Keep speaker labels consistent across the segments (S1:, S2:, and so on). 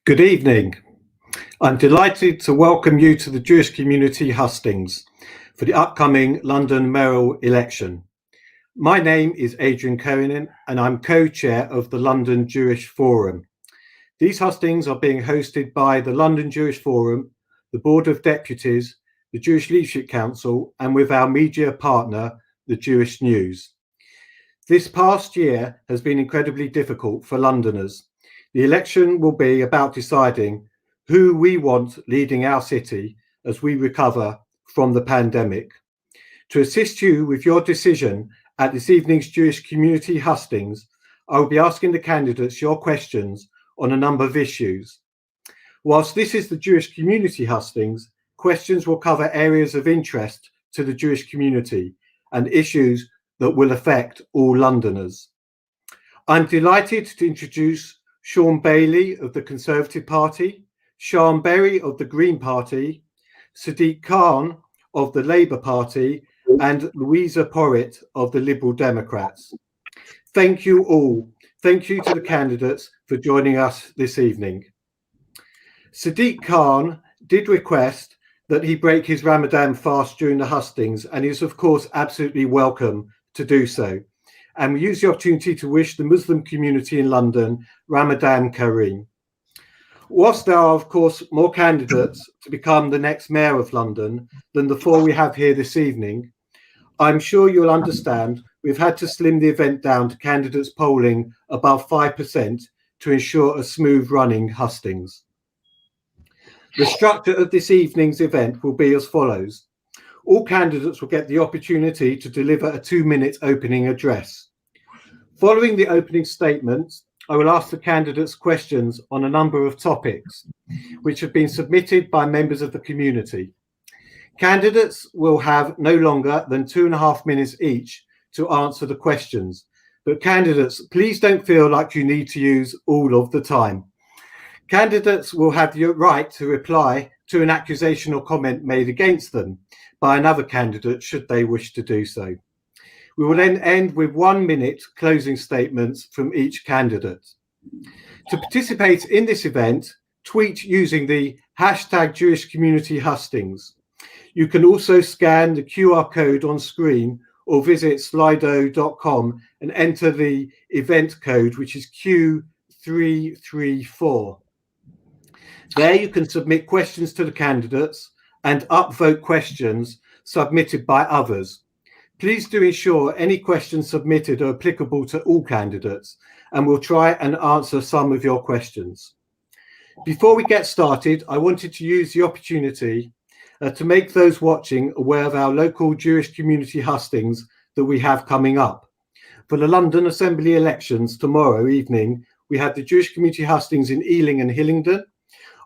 S1: Good evening. I'm delighted to welcome you to the Jewish community Hustings for the upcoming London mayoral election. My name is Adrian Cohen and I'm co-chair of the London Jewish Forum. These hustings are being hosted by the London Jewish Forum, the Board of Deputies, the Jewish Leadership Council, and with our media partner, the Jewish News. This past year has been incredibly difficult for Londoners. The election will be about deciding who we want leading our city as we recover from the pandemic. To assist you with your decision at this evening's Jewish community hustings, I will be asking the candidates your questions on a number of issues. Whilst this is the Jewish community hustings, questions will cover areas of interest to the Jewish community and issues that will affect all Londoners. I'm delighted to introduce Shaun Bailey of the Conservative Party, Sian Bailey of the Green Party, Sadiq Khan of the Labour Party, and Luisa Porritt of the Liberal Democrats. Thank you all. Thank you to the candidates for joining us this evening. Sadiq Khan did request that he break his Ramadan fast during the hustings, and he is of course absolutely welcome to do so. And we use the opportunity to wish the Muslim community in London Ramadan Kareem. Whilst there are, of course, more candidates to become the next mayor of London than the four we have here this evening, I'm sure you'll understand we've had to slim the event down to candidates polling above 5% to ensure a smooth running hustings. The structure of this evening's event will be as follows. All candidates will get the opportunity to deliver a 2-minute opening address. Following the opening statements, I will ask the candidates questions on a number of topics which have been submitted by members of the community. Candidates will have no longer than 2.5 minutes each to answer the questions, but candidates, please don't feel like you need to use all of the time. Candidates will have the right to reply to an accusation or comment made against them by another candidate should they wish to do so. We will then end with 1 minute closing statements from each candidate. To participate in this event, tweet using the hashtag Jewish Community Hustings. You can also scan the QR code on screen or visit slido.com and enter the event code, which is Q334. There you can submit questions to the candidates and upvote questions submitted by others. Please do ensure any questions submitted are applicable to all candidates, and we'll try and answer some of your questions. Before we get started, I wanted to use the opportunity to make those watching aware of our local Jewish community hustings that we have coming up. For the London Assembly elections tomorrow evening, we have the Jewish community hustings in Ealing and Hillingdon.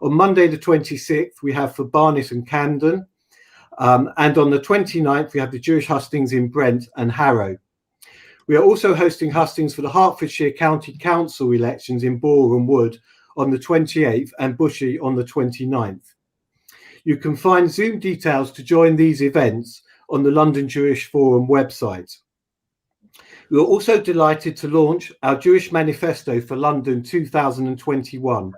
S1: On Monday the 26th, we have for Barnet and Camden. And on the 29th, we have the Jewish hustings in Brent and Harrow. We are also hosting hustings for the Hertfordshire County Council elections in Boreham Wood on the 28th and Bushey on the 29th. You can find Zoom details to join these events on the London Jewish Forum website. We are also delighted to launch our Jewish Manifesto for London 2021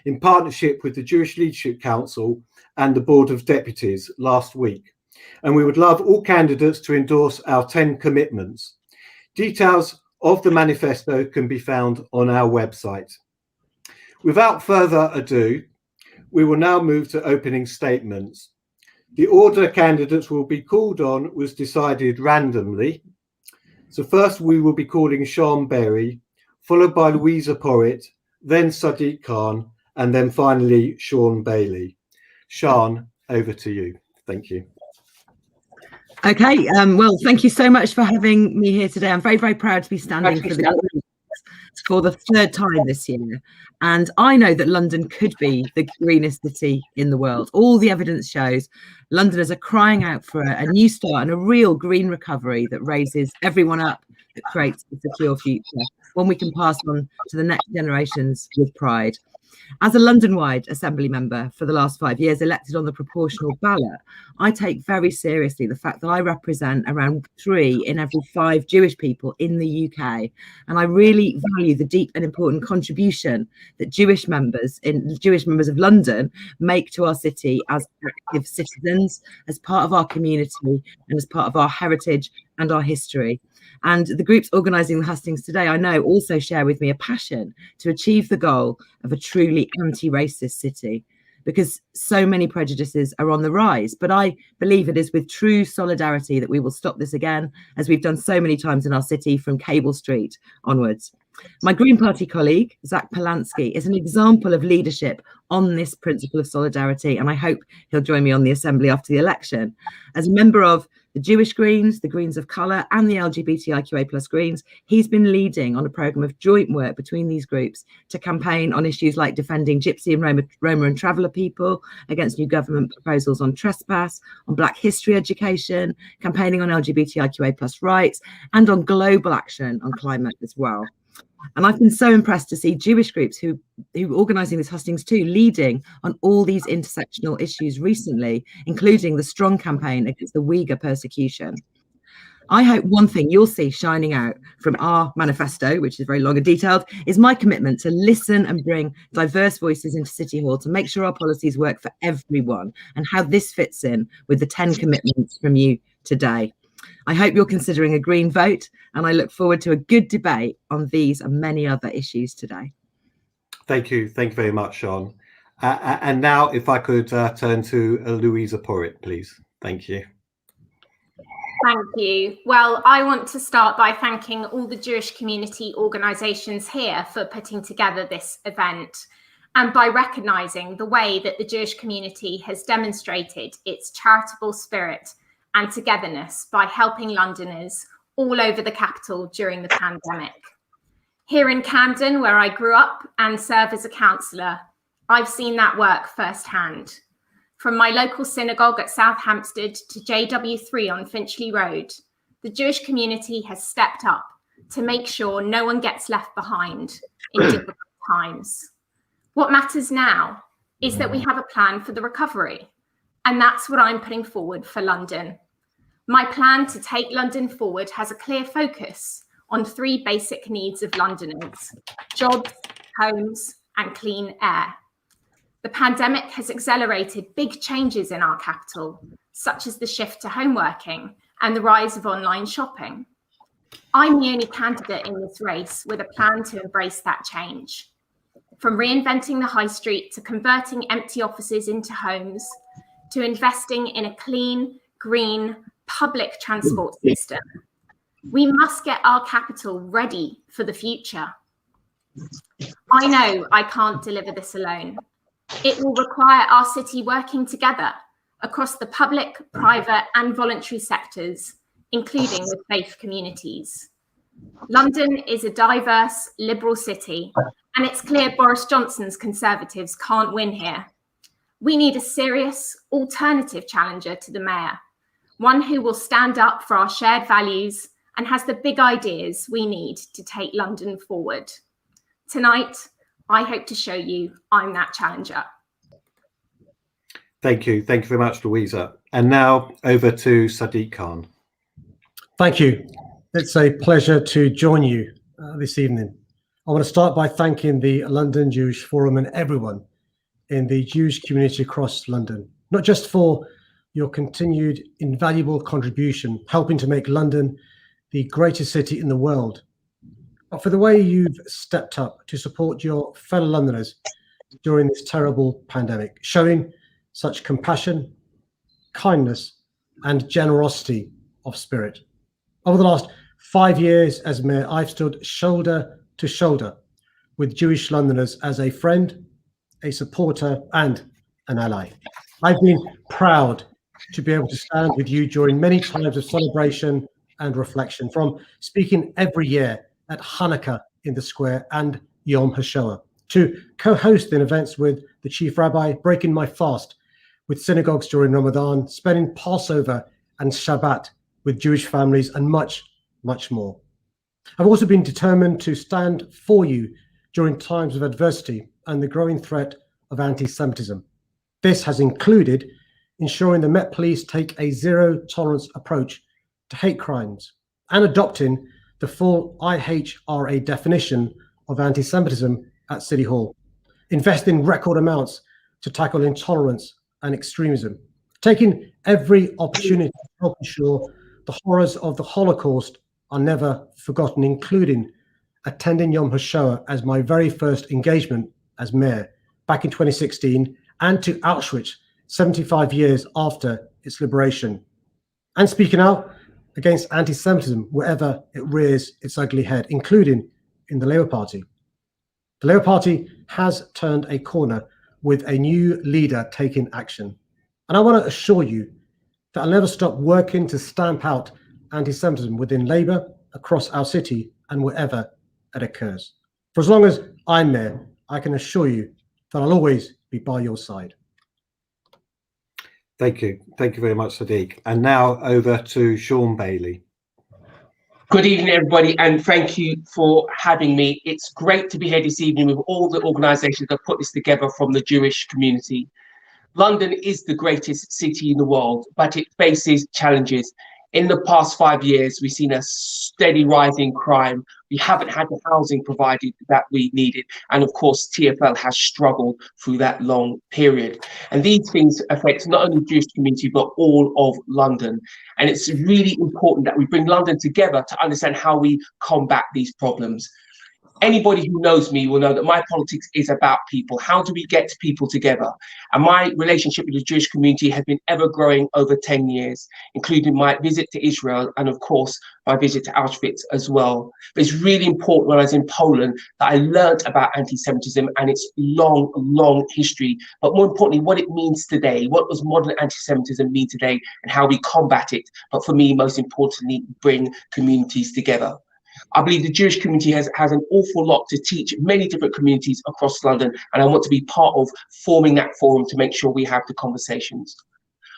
S1: in partnership with the Jewish Leadership Council and the Board of Deputies last week. And we would love all candidates to endorse our 10 commitments. Details of the manifesto can be found on our website. Without further ado, we will now move to opening statements. The order candidates will be called on was decided randomly. So first we will be calling Shaun Bailey, followed by Luisa Porritt, then Sadiq Khan, and then finally Shaun Bailey. Sian, over to you. Thank you.
S2: Okay, well, thank you so much for having me here today. I'm very, very proud to be standing for the third time this year. And I know that London could be the greenest city in the world. All the evidence shows Londoners are crying out for a new start and a real green recovery that raises everyone up, that creates a secure future, one we can pass on to the next generations with pride. As a London-wide Assembly member for the last 5 years, elected on the proportional ballot, I take very seriously the fact that I represent around 3 in every 5 Jewish people in the UK. And I really value the deep and important contribution that Jewish members of London make to our city as active citizens, as part of our community, and as part of our heritage and our history. And the groups organising the hustings today, I know, also share with me a passion to achieve the goal of a truly anti-racist city, because so many prejudices are on the rise. But I believe it is with true solidarity that we will stop this again, as we've done so many times in our city from Cable Street onwards. My Green Party colleague, Zach Polansky, is an example of leadership on this principle of solidarity, and I hope he'll join me on the Assembly after the election. As a member of the Jewish Greens, the Greens of Colour, and the LGBTIQA+ Greens, he's been leading on a programme of joint work between these groups to campaign on issues like defending Gypsy and Roma and Traveller people against new government proposals on trespass, on Black history education, campaigning on LGBTIQA+ rights, and on global action on climate as well. And I've been so impressed to see Jewish groups who are organising this hustings too, leading on all these intersectional issues recently, including the strong campaign against the Uyghur persecution. I hope one thing you'll see shining out from our manifesto, which is very long and detailed, is my commitment to listen and bring diverse voices into City Hall to make sure our policies work for everyone, and how this fits in with the 10 commitments from you today. I hope you're considering a Green vote, and I look forward to a good debate on these and many other issues today.
S1: Thank you. Thank you very much, Sean. And now if I could turn to Luisa Porritt, please. Thank you.
S3: Thank you. Well, I want to start by thanking all the Jewish community organisations here for putting together this event, and by recognising the way that the Jewish community has demonstrated its charitable spirit and togetherness by helping Londoners all over the capital during the pandemic. Here in Camden, where I grew up and serve as a councillor, I've seen that work firsthand. From my local synagogue at South Hampstead to JW3 on Finchley Road, the Jewish community has stepped up to make sure no one gets left behind in difficult times. What matters now is that we have a plan for the recovery, and that's what I'm putting forward for London. My plan to take London forward has a clear focus on 3 basic needs of Londoners: jobs, homes, and clean air. The pandemic has accelerated big changes in our capital, such as the shift to home working and the rise of online shopping. I'm the only candidate in this race with a plan to embrace that change. From reinventing the high street to converting empty offices into homes, to investing in a clean, green, public transport system, we must get our capital ready for the future. I know I can't deliver this alone. It will require our city working together across the public, private, and voluntary sectors, including with faith communities. London is a diverse, liberal city, and it's clear Boris Johnson's Conservatives can't win here. We need a serious, alternative challenger to the mayor, one who will stand up for our shared values and has the big ideas we need to take London forward. Tonight, I hope to show you I'm that challenger.
S1: Thank you. Thank you very much, Louisa. And now over to Sadiq Khan.
S4: Thank you. It's a pleasure to join you this evening. I want to start by thanking the London Jewish Forum and everyone in the Jewish community across London, not just for your continued invaluable contribution, helping to make London the greatest city in the world, but for the way you've stepped up to support your fellow Londoners during this terrible pandemic, showing such compassion, kindness, and generosity of spirit. Over the last 5 years as mayor, I've stood shoulder to shoulder with Jewish Londoners as a friend, a supporter, and an ally. I've been proud to be able to stand with you during many times of celebration and reflection, from speaking every year at Hanukkah in the square and Yom HaShoah, to co-hosting events with the chief rabbi, breaking my fast with synagogues during Ramadan, spending Passover and Shabbat with Jewish families, and much, much more. I've also been determined to stand for you during times of adversity and the growing threat of anti-Semitism. This has included ensuring the Met Police take a zero-tolerance approach to hate crimes and adopting the full IHRA definition of anti-Semitism at City Hall, investing record amounts to tackle intolerance and extremism, taking every opportunity to help ensure the horrors of the Holocaust are never forgotten, including attending Yom HaShoah as my very first engagement as mayor back in 2016, and to Auschwitz 75 years after its liberation, and speaking out against anti-Semitism wherever it rears its ugly head, including in the Labour Party. The Labour Party has turned a corner with a new leader taking action. And I want to assure you that I'll never stop working to stamp out anti-Semitism within Labour, across our city, and wherever it occurs. For as long as I'm mayor, I can assure you that I'll always be by your side.
S1: Thank you. Thank you very much, Sadiq. And now over to Shaun Bailey.
S5: Good evening, everybody, and thank you for having me. It's great to be here this evening with all the organisations that put this together from the Jewish community. London is the greatest city in the world, but it faces challenges. In the past 5 years, we've seen a steady rise in crime. We haven't had the housing provided that we needed. And of course, TfL has struggled through that long period. And these things affect not only the Jewish community, but all of London. And it's really important that we bring London together to understand how we combat these problems. Anybody who knows me will know that my politics is about people. How do we get people together? And my relationship with the Jewish community has been ever growing over 10 years, including my visit to Israel and, of course, my visit to Auschwitz as well. But it's really important when I was in Poland that I learned about anti-Semitism and its long, long history, but more importantly, what it means today, what does modern anti-Semitism mean today, and how we combat it. But for me, most importantly, bring communities together. I believe the Jewish community has an awful lot to teach many different communities across London, and I want to be part of forming that forum to make sure we have the conversations.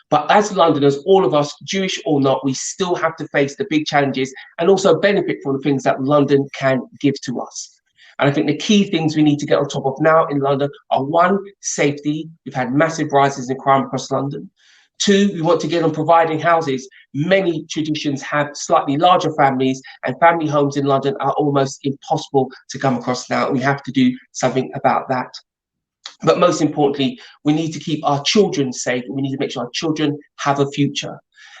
S5: But as Londoners, all of us, Jewish or not, we still have to face the big challenges and also benefit from the things that London can give to us. And I think the key things we need to get on top of now in London are: one, safety. We've had massive rises in crime across London. Two, we want to get on providing houses. Many traditions have slightly larger families, and family homes in London are almost impossible to come across now. We have to do something about that. But most importantly, we need to keep our children safe. We need to make sure our children have a future.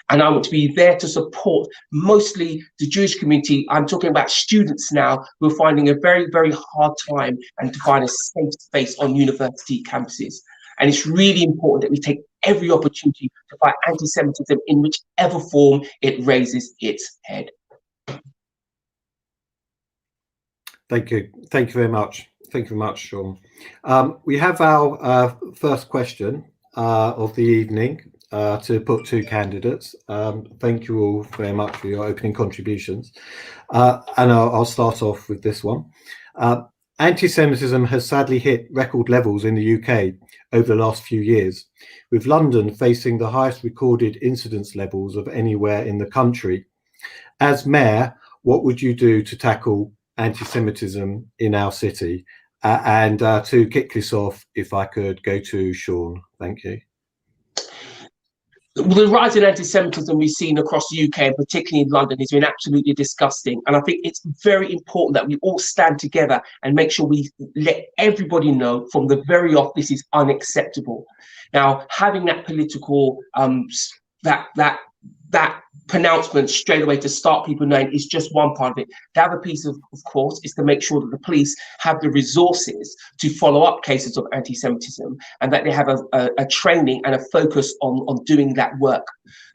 S5: And I want to be there to support mostly the Jewish community. I'm talking about students now who are finding a very, very hard time and to find a safe space on university campuses. And it's really important that we take every opportunity to fight anti-Semitism in whichever form it raises its head.
S1: Thank you. Thank you very much. Thank you very much, Shaun. We have our first question of the evening to put to candidates. Thank you all very much for your opening contributions. And I'll start off with this one. Anti-Semitism has sadly hit record levels in the UK over the last few years, with London facing the highest recorded incidence levels of anywhere in the country. As mayor, what would you do to tackle anti-Semitism in our city? And to kick this off, if I could go to Shaun. Thank you.
S5: The rise in anti-Semitism we've seen across the UK, and particularly in London, has been absolutely disgusting. And I think it's very important that we all stand together and make sure we let everybody know from the very off this is unacceptable. Now, having that political that pronouncement straight away to start people knowing is just one part of it. The other piece, of course, is to make sure that the police have the resources to follow up cases of anti-Semitism, and that they have a training and a focus on doing that work.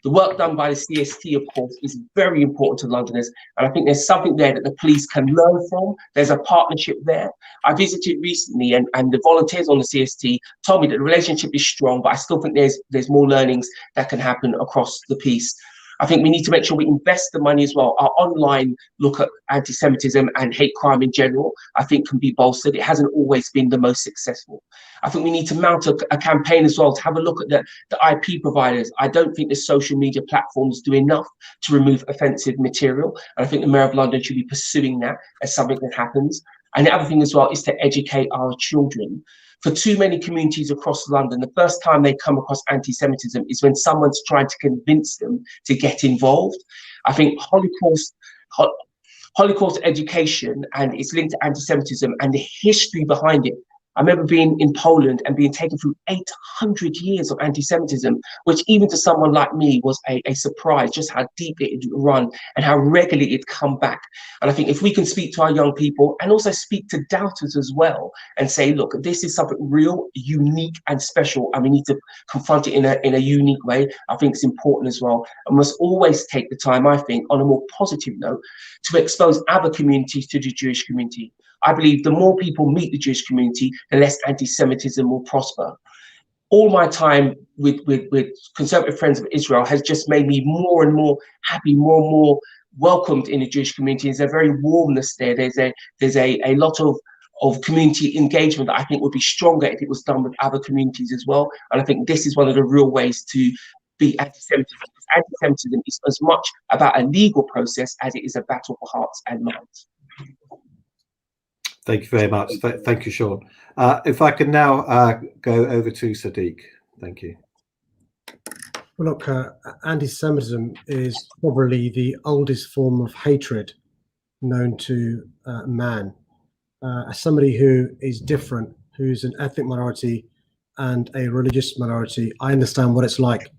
S5: The work done by the CST, of course, is very important to Londoners, and I think there's something there that the police can learn from. There's a partnership there. I visited recently, and the volunteers on the CST told me that the relationship is strong, but I still think there's more learnings that can happen across the piece. I think we need to make sure we invest the money as well. Our online look at anti-Semitism and hate crime in general, I think, can be bolstered. It hasn't always been the most successful. I think we need to mount a campaign as well to have a look at the IP providers. I don't think the social media platforms do enough to remove offensive material. And I think the Mayor of London should be pursuing that as something that happens. And the other thing as well is to educate our children. For too many communities across London, the first time they come across anti-Semitism is when someone's trying to convince them to get involved. I think Holocaust education and it's linked to anti-Semitism and the history behind it. I remember being in Poland and being taken through 800 years of anti-Semitism, which even to someone like me was a surprise, just how deep it had run and how regularly it'd come back. And I think if we can speak to our young people and also speak to doubters as well and say, look, this is something real, unique and special, and we need to confront it in a unique way, I think it's important as well. And must always take the time, I think, on a more positive note, to expose other communities to the Jewish community. I believe the more people meet the Jewish community, the less anti-Semitism will prosper. All my time with Conservative Friends of Israel has just made me more and more happy, more and more welcomed in the Jewish community. There's a very warmness there. There's a lot of community engagement that I think would be stronger if it was done with other communities as well. And I think this is one of the real ways to beat anti-Semitism. Anti-Semitism is as much about a legal process as it is a battle for hearts and minds.
S1: Thank you very much. Thank you, Sean. If I can now go over to Sadiq. Thank you.
S4: Well, look, anti-Semitism is probably the oldest form of hatred known to man. As somebody who is different, who's an ethnic minority and a religious minority, I understand what it's like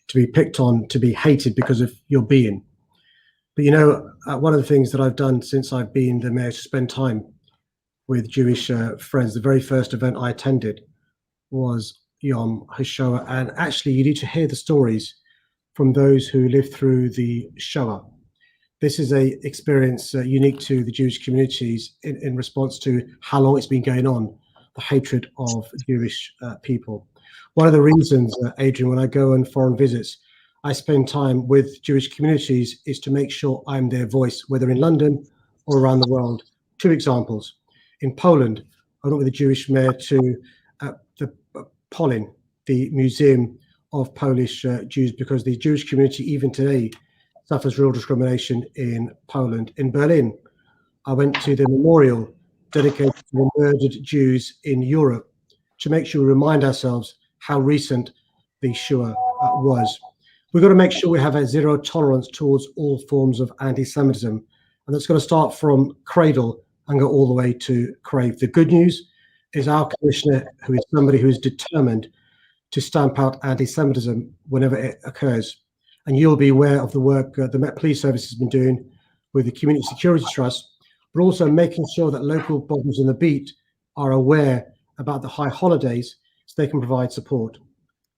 S4: to be picked on, to be hated because of your being. But you know, one of the things that I've done since I've been the mayor is to spend time with Jewish friends. The very first event I attended was Yom HaShoah, and actually you need to hear the stories from those who lived through the Shoah. This is a experience unique to the Jewish communities in response to how long it's been going on, the hatred of Jewish people. One of the reasons, Adrian, when I go on foreign visits, I spend time with Jewish communities is to make sure I'm their voice, whether in London or around the world. Two examples. In Poland, I went with the Jewish mayor to the Polin, the Museum of Polish Jews, because the Jewish community even today suffers real discrimination in Poland. In Berlin, I went to the memorial dedicated to the murdered Jews in Europe to make sure we remind ourselves how recent the Shoah was. We've got to make sure we have a zero tolerance towards all forms of anti-Semitism, and that's got to start from cradle and go all the way to grave. The good news is our commissioner, who is somebody who is determined to stamp out anti-Semitism whenever it occurs. And you'll be aware of the work the Met Police Service has been doing with the Community Security Trust, but also making sure that local bodies on the beat are aware about the high holidays so they can provide support.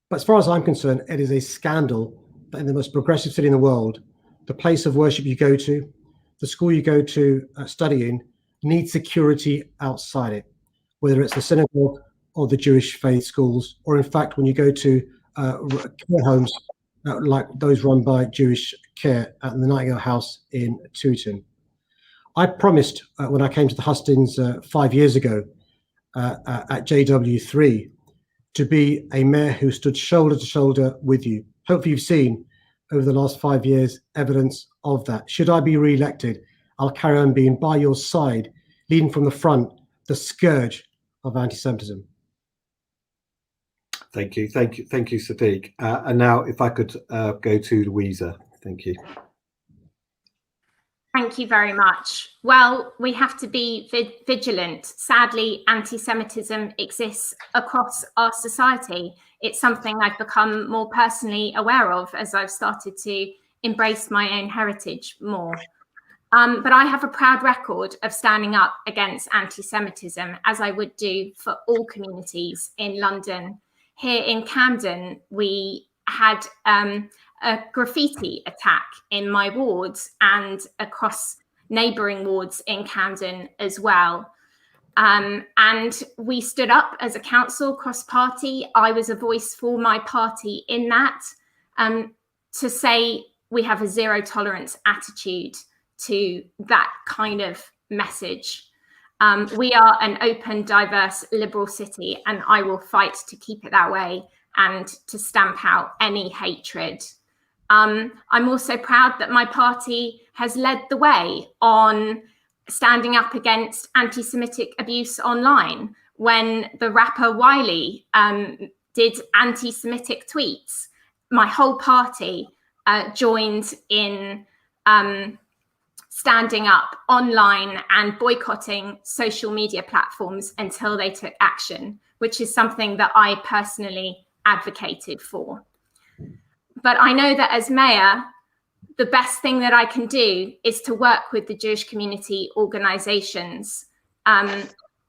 S4: But as far as I'm concerned, it is a scandal that in the most progressive city in the world, the place of worship you go to, the school you go to study in, need security outside it, whether it's the synagogue or the Jewish faith schools, or in fact, when you go to care homes like those run by Jewish Care at the Nightingale House in Tooting. I promised when I came to the Hustings 5 years ago at JW3 to be a mayor who stood shoulder to shoulder with you. Hopefully you've seen over the last 5 years evidence of that. Should I be re-elected, I'll carry on being by your side, leading from the front, the scourge of anti-Semitism.
S1: Thank you, Sadiq. And now, if I could go to Louisa, thank you.
S3: Thank you very much. Well, we have to be vigilant. Sadly, anti-Semitism exists across our society. It's something I've become more personally aware of as I've started to embrace my own heritage more. But I have a proud record of standing up against anti-Semitism, as I would do for all communities in London. Here in Camden, we had a graffiti attack in my wards and across neighbouring wards in Camden as well. And we stood up as a council cross-party. I was a voice for my party in that, to say we have a zero tolerance attitude to that kind of message. We are an open, diverse, liberal city, and I will fight to keep it that way and to stamp out any hatred. I'm also proud that my party has led the way on standing up against anti-Semitic abuse online, when the rapper Wiley did anti-Semitic tweets. My whole party joined in standing up online and boycotting social media platforms until they took action, which is something that I personally advocated for. But I know that as mayor, the best thing that I can do is to work with the Jewish community organisations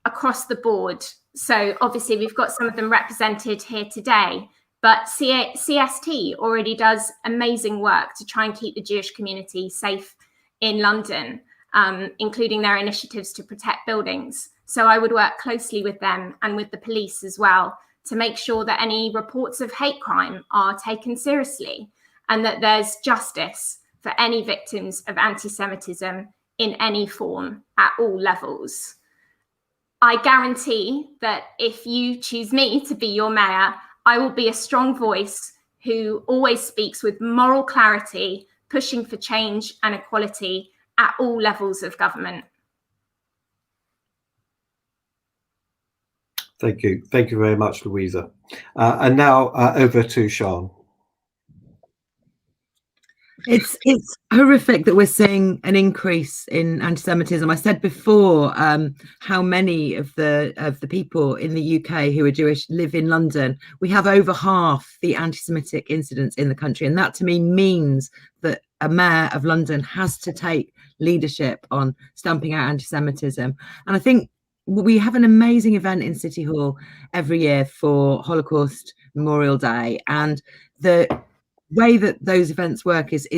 S3: across the board. So obviously we've got some of them represented here today, but CST already does amazing work to try and keep the Jewish community safe in London, including their initiatives to protect buildings. So I would work closely with them and with the police as well to make sure that any reports of hate crime are taken seriously and that there's justice for any victims of anti-Semitism in any form at all levels. I guarantee that if you choose me to be your mayor, I will be a strong voice who always speaks with moral clarity, pushing for change and equality at all levels of government.
S1: Thank you. Thank you very much, Louisa. And now over to Sian.
S2: It's horrific that we're seeing an increase in anti-Semitism. I said before how many of the people in the UK who are Jewish live in London. We have over half the anti-Semitic incidents in the country, and that to me means that a mayor of London has to take leadership on stamping out anti-Semitism. And I think we have an amazing event in City Hall every year for Holocaust Memorial Day, and the way that those events work is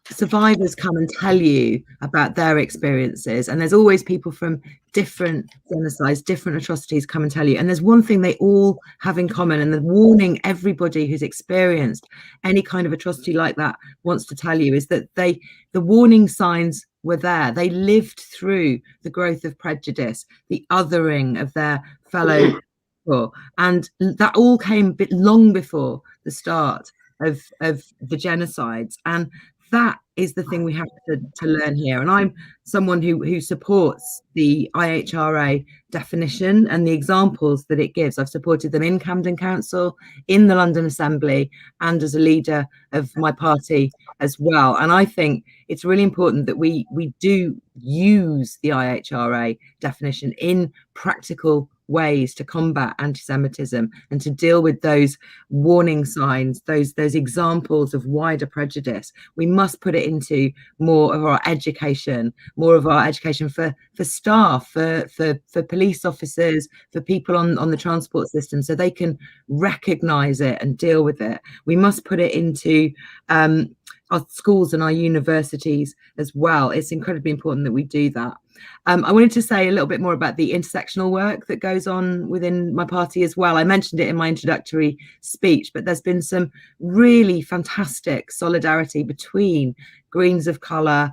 S2: survivors come and tell you about their experiences, and there's always people from different genocides, different atrocities come and tell you, and there's one thing they all have in common, and the warning everybody who's experienced any kind of atrocity like that wants to tell you is that the warning signs were there. They lived through the growth of prejudice, the othering of their fellow people, and that all came a bit long before the start of the genocides. And that is the thing we have to learn here. And I'm someone who supports the IHRA definition and the examples that it gives. I've supported them in Camden Council, in the London Assembly, and as a leader of my party as well. And I think it's really important that we do use the IHRA definition in practical ways to combat anti-Semitism and to deal with those warning signs, those examples of wider prejudice. We must put it into more of our education for staff, for police officers, for people on the transport system, so they can recognise it and deal with it. We must put it into our schools and our universities as well. It's incredibly important that we do that. I wanted to say a little bit more about the intersectional work that goes on within my party as well. I mentioned it in my introductory speech, but there's been some really fantastic solidarity between Greens of Colour,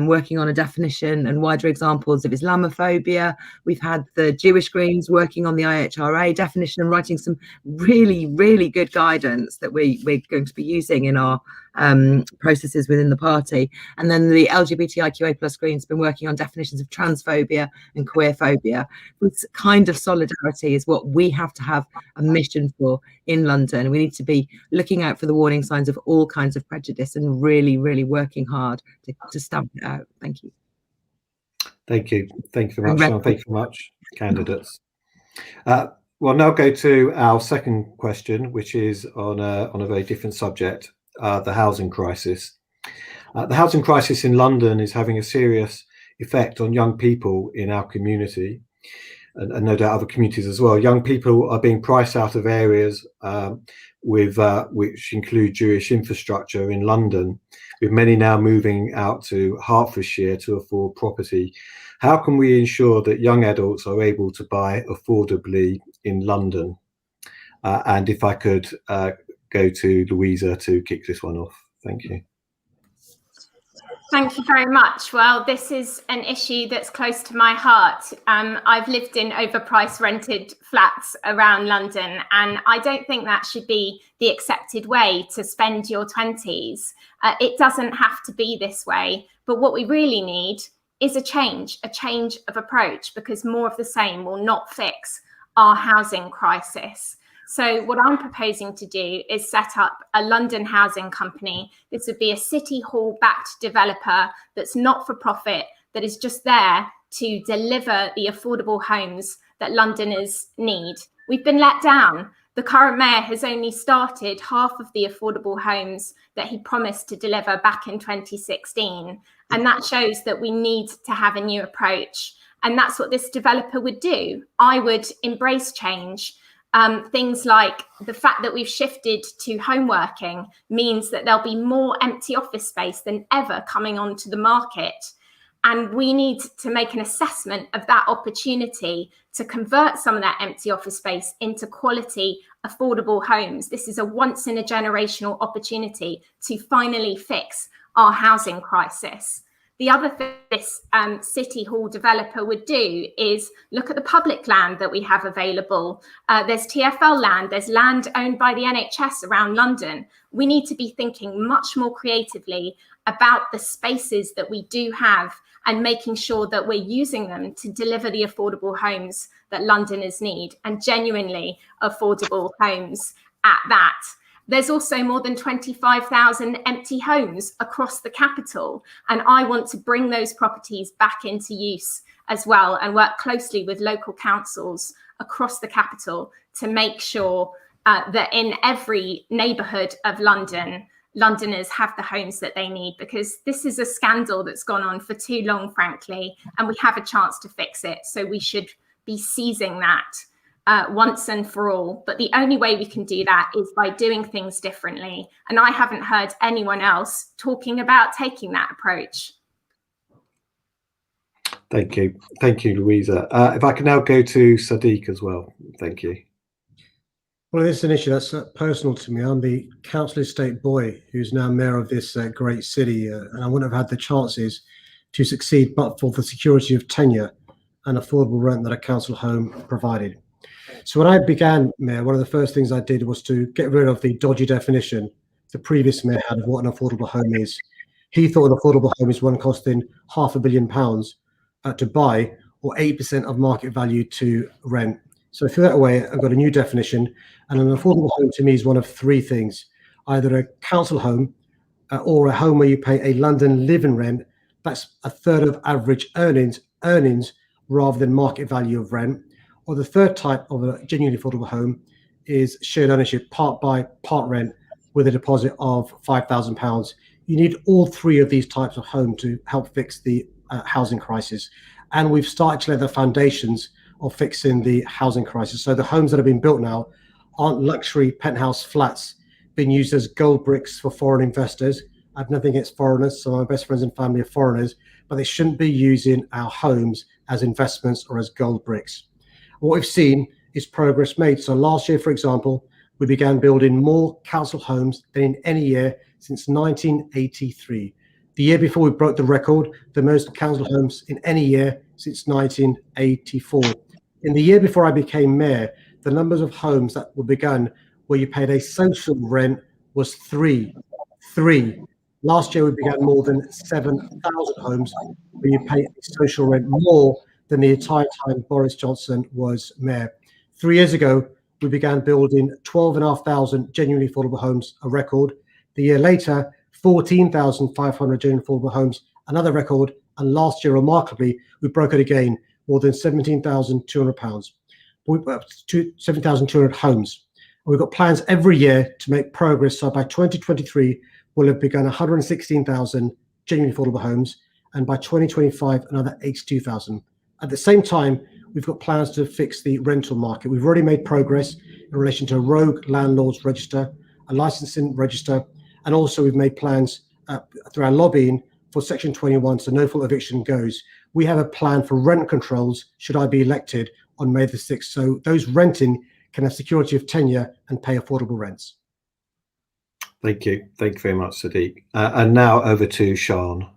S2: working on a definition and wider examples of Islamophobia. We've had the Jewish Greens working on the IHRA definition and writing some really, really good guidance that we're going to be using in our processes within the party. And then the LGBTIQA plus Greens have been working on definitions of transphobia and queerphobia. This kind of solidarity is what we have to have a mission for in London. We need to be looking out for the warning signs of all kinds of prejudice and really, really working hard to stamp it out. Thank you.
S1: Thank you. Thank you very much, Sian. Thank you very much, candidates. We'll now go to our second question, which is on a very different subject, the housing crisis. The housing crisis in London is having a serious effect on young people in our community, and no doubt other communities as well. Young people are being priced out of areas which include Jewish infrastructure in London, with many now moving out to Hertfordshire to afford property. How can we ensure that young adults are able to buy affordably in London? And if I could go to Louisa to kick this one off. Thank you.
S3: Thank you very much. Well, this is an issue that's close to my heart. I've lived in overpriced rented flats around London, and I don't think that should be the accepted way to spend your 20s. It doesn't have to be this way, but what we really need is a change of approach, because more of the same will not fix our housing crisis. So what I'm proposing to do is set up a London housing company. This would be a City Hall backed developer that's not for profit, that is just there to deliver the affordable homes that Londoners need. We've been let down. The current mayor has only started half of the affordable homes that he promised to deliver back in 2016. And that shows that we need to have a new approach. And that's what this developer would do. I would embrace change. Things like the fact that we've shifted to home working means that there'll be more empty office space than ever coming onto the market. And we need to make an assessment of that opportunity to convert some of that empty office space into quality, affordable homes. This is a once in a generational opportunity to finally fix our housing crisis. The other thing this City Hall developer would do is look at the public land that we have available. There's TfL land, there's land owned by the NHS around London. We need to be thinking much more creatively about the spaces that we do have and making sure that we're using them to deliver the affordable homes that Londoners need, and genuinely affordable homes at that. There's also more than 25,000 empty homes across the capital. And I want to bring those properties back into use as well, and work closely with local councils across the capital to make sure that in every neighbourhood of London, Londoners have the homes that they need, because this is a scandal that's gone on for too long, frankly, and we have a chance to fix it. So we should be seizing that once and for all. But the only way we can do that is by doing things differently. And I haven't heard anyone else talking about taking that approach.
S1: Thank you. Thank you, Louisa. If I can now go to Sadiq as well. Thank you.
S4: Well, this is an issue that's personal to me. I'm the council estate boy who's now mayor of this great city, and I wouldn't have had the chances to succeed but for the security of tenure and affordable rent that a council home provided. So when I began mayor, one of the first things I did was to get rid of the dodgy definition the previous mayor had of what an affordable home is. He thought an affordable home is one costing £500 million to buy, or 8% of market value to rent. So I threw that away. I've got a new definition, and an affordable home to me is one of three things: either a council home or a home where you pay a London living rent that's a third of average earnings rather than market value of rent. Or the third type of a genuinely affordable home is shared ownership, part buy, part rent, with a deposit of £5,000. You need all three of these types of home to help fix the housing crisis. And we've started to lay the foundations of fixing the housing crisis. So the homes that have been built now aren't luxury penthouse flats being used as gold bricks for foreign investors. I have nothing against foreigners, so my best friends and family are foreigners, but they shouldn't be using our homes as investments or as gold bricks. What we've seen is progress made. So last year, for example, we began building more council homes than in any year since 1983. The year before, we broke the record, the most council homes in any year since 1984. In the year before I became mayor, the numbers of homes that were begun where you paid a social rent was three. Last year, we began more than 7,000 homes where you pay a social rent more than the entire time Boris Johnson was mayor. 3 years ago, we began building 12,500 genuinely affordable homes, a record. The year later, 14,500 genuinely affordable homes, another record. And last year, remarkably, we broke it again, more than £17,200. 7,200 homes. And we've got plans every year to make progress. So by 2023, we'll have begun 116,000 genuinely affordable homes. And by 2025, another 82,000. At the same time, we've got plans to fix the rental market. We've already made progress in relation to a rogue landlords register, a licensing register, and also we've made plans through our lobbying for Section 21, so no fault eviction goes. We have a plan for rent controls should I be elected on May the 6th, so those renting can have security of tenure and pay affordable rents.
S1: Thank you. Thank you very much, Sadiq. And now over to Sian.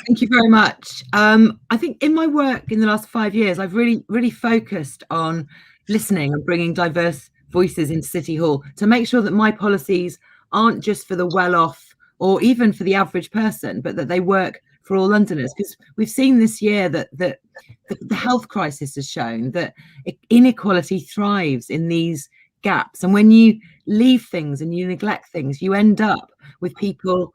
S2: Thank you very much. I think in my work in the last 5 years, I've really focused on listening and bringing diverse voices into City Hall to make sure that my policies aren't just for the well-off or even for the average person, but that they work for all Londoners. Because we've seen this year that the health crisis has shown that inequality thrives in these gaps. And when you leave things and you neglect things, you end up with people,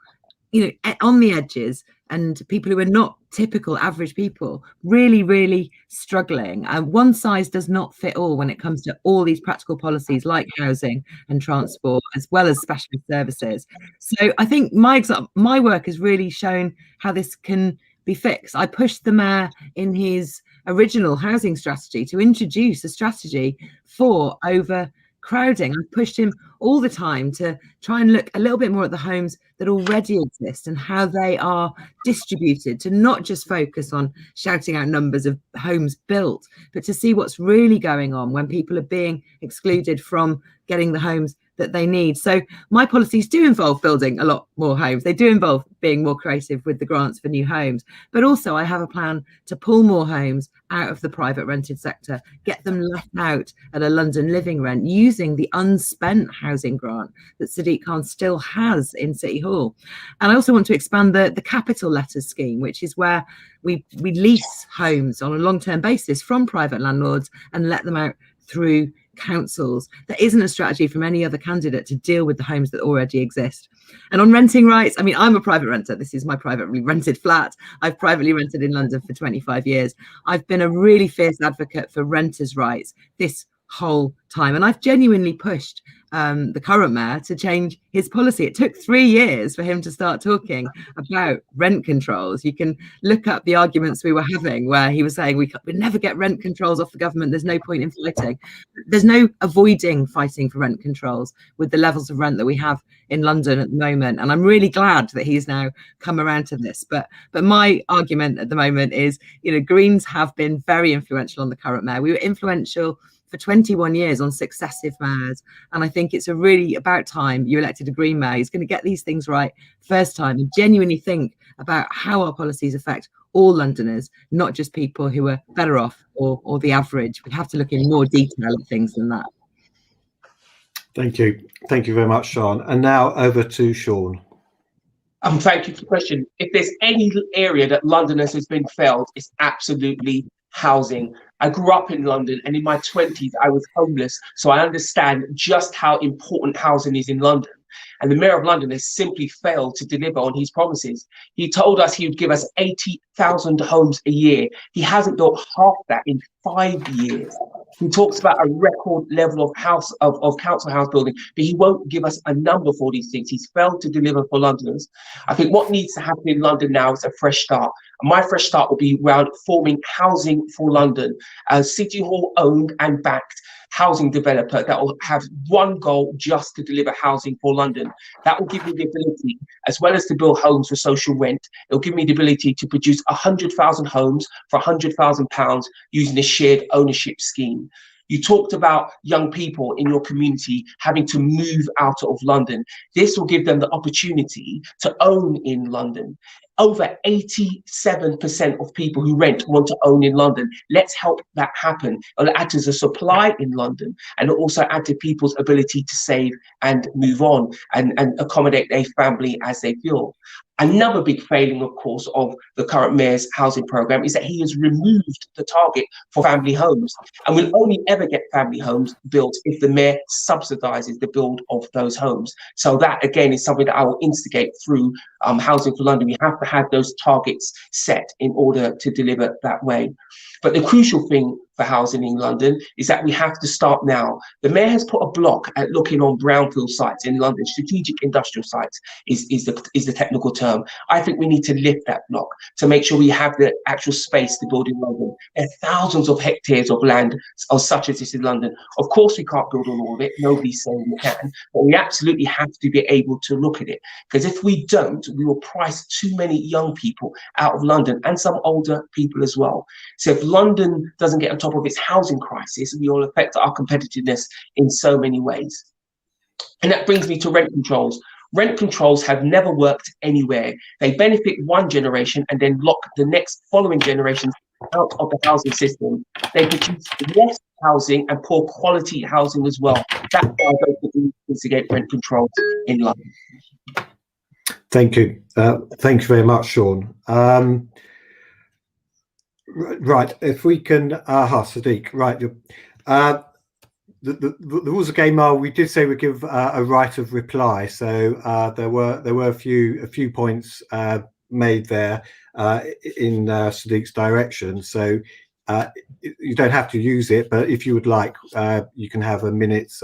S2: on the edges, and people who are not typical average people really, really struggling. And one size does not fit all when it comes to all these practical policies like housing and transport, as well as specialist services. So I think my work has really shown how this can be fixed. I pushed the mayor in his original housing strategy to introduce a strategy for overcrowding. I've pushed him all the time to try and look a little bit more at the homes that already exist and how they are distributed, to not just focus on shouting out numbers of homes built, but to see what's really going on when people are being excluded from getting the homes that they need. So my policies do involve building a lot more homes. They do involve being more creative with the grants for new homes, but also I have a plan to pull more homes out of the private rented sector, get them let out at a London living rent using the unspent housing grant that Sadiq Khan still has in City Hall. And I also want to expand the capital letters scheme, which is where we lease homes on a long-term basis from private landlords and let them out through councils. There isn't a strategy from any other candidate to deal with the homes that already exist. And on renting rights, I mean, I'm a private renter. This is my privately rented flat. I've privately rented in London for 25 years. I've been a really fierce advocate for renters' rights this whole time. And I've genuinely pushed the current mayor to change his policy. It took 3 years for him to start talking about rent controls. You can look up the arguments we were having where he was saying we never get rent controls off the government. There's no point in fighting. There's no avoiding fighting for rent controls with the levels of rent that we have in London at the moment. And I'm really glad that he's now come around to this. But my argument at the moment is, Greens have been very influential on the current mayor. We were influential for 21 years on successive mayors. And I think it's really about time you elected a Green mayor who's going to get these things right first time and genuinely think about how our policies affect all Londoners, not just people who are better off or the average. We have to look in more detail at things than that.
S1: Thank you. Thank you very much, Sian. And now over to Sean.
S5: Thank you for the question. If there's any area that Londoners has been failed, it's absolutely housing. I grew up in London, and in my 20s, I was homeless. So I understand just how important housing is in London. And the Mayor of London has simply failed to deliver on his promises. He told us he would give us 80,000 homes a year. He hasn't built half that in 5 years. He talks about a record level of council house building, but he won't give us a number for these things. He's failed to deliver for Londoners. I think what needs to happen in London now is a fresh start. And my fresh start will be around forming Housing for London, a City Hall owned and backed housing developer that will have one goal, just to deliver housing for London. That will give me the ability, as well as to build homes for social rent, it'll give me the ability to produce 100,000 homes for £100,000 using a shared ownership scheme. You talked about young people in your community having to move out of London. This will give them the opportunity to own in London. Over 87% of people who rent want to own in London. Let's help that happen. It'll add to the supply in London, and it'll also add to people's ability to save and move on and accommodate their family as they feel. Another big failing, of course, of the current mayor's housing program is that he has removed the target for family homes. And we'll only ever get family homes built if the mayor subsidises the build of those homes. So that, again, is something that I will instigate through Housing for London. We have to have those targets set in order to deliver that way. But the crucial thing for housing in London is that we have to start now. The mayor has put a block at looking on brownfield sites in London. Strategic industrial sites is the technical term. I think we need to lift that block to make sure we have the actual space to build in London. There are thousands of hectares of land such as this in London. Of course, we can't build on all of it. Nobody's saying we can, but we absolutely have to be able to look at it. Because if we don't, we will price too many young people out of London, and some older people as well. So if London doesn't get on top of its housing crisis, we will affect our competitiveness in so many ways. And that brings me to rent controls. Rent controls have never worked anywhere. They benefit one generation and then lock the next following generations out of the housing system. They produce less housing and poor quality housing as well. That's why I don't think we need to instigate rent controls in London.
S1: Thank you. Thank you very much, Sean. Right, if we can, Sadiq, right. The rules of the game are we did say we give a right of reply, so there were a few points made there in Sadiq's direction. So you don't have to use it, but if you would like, you can have a minute's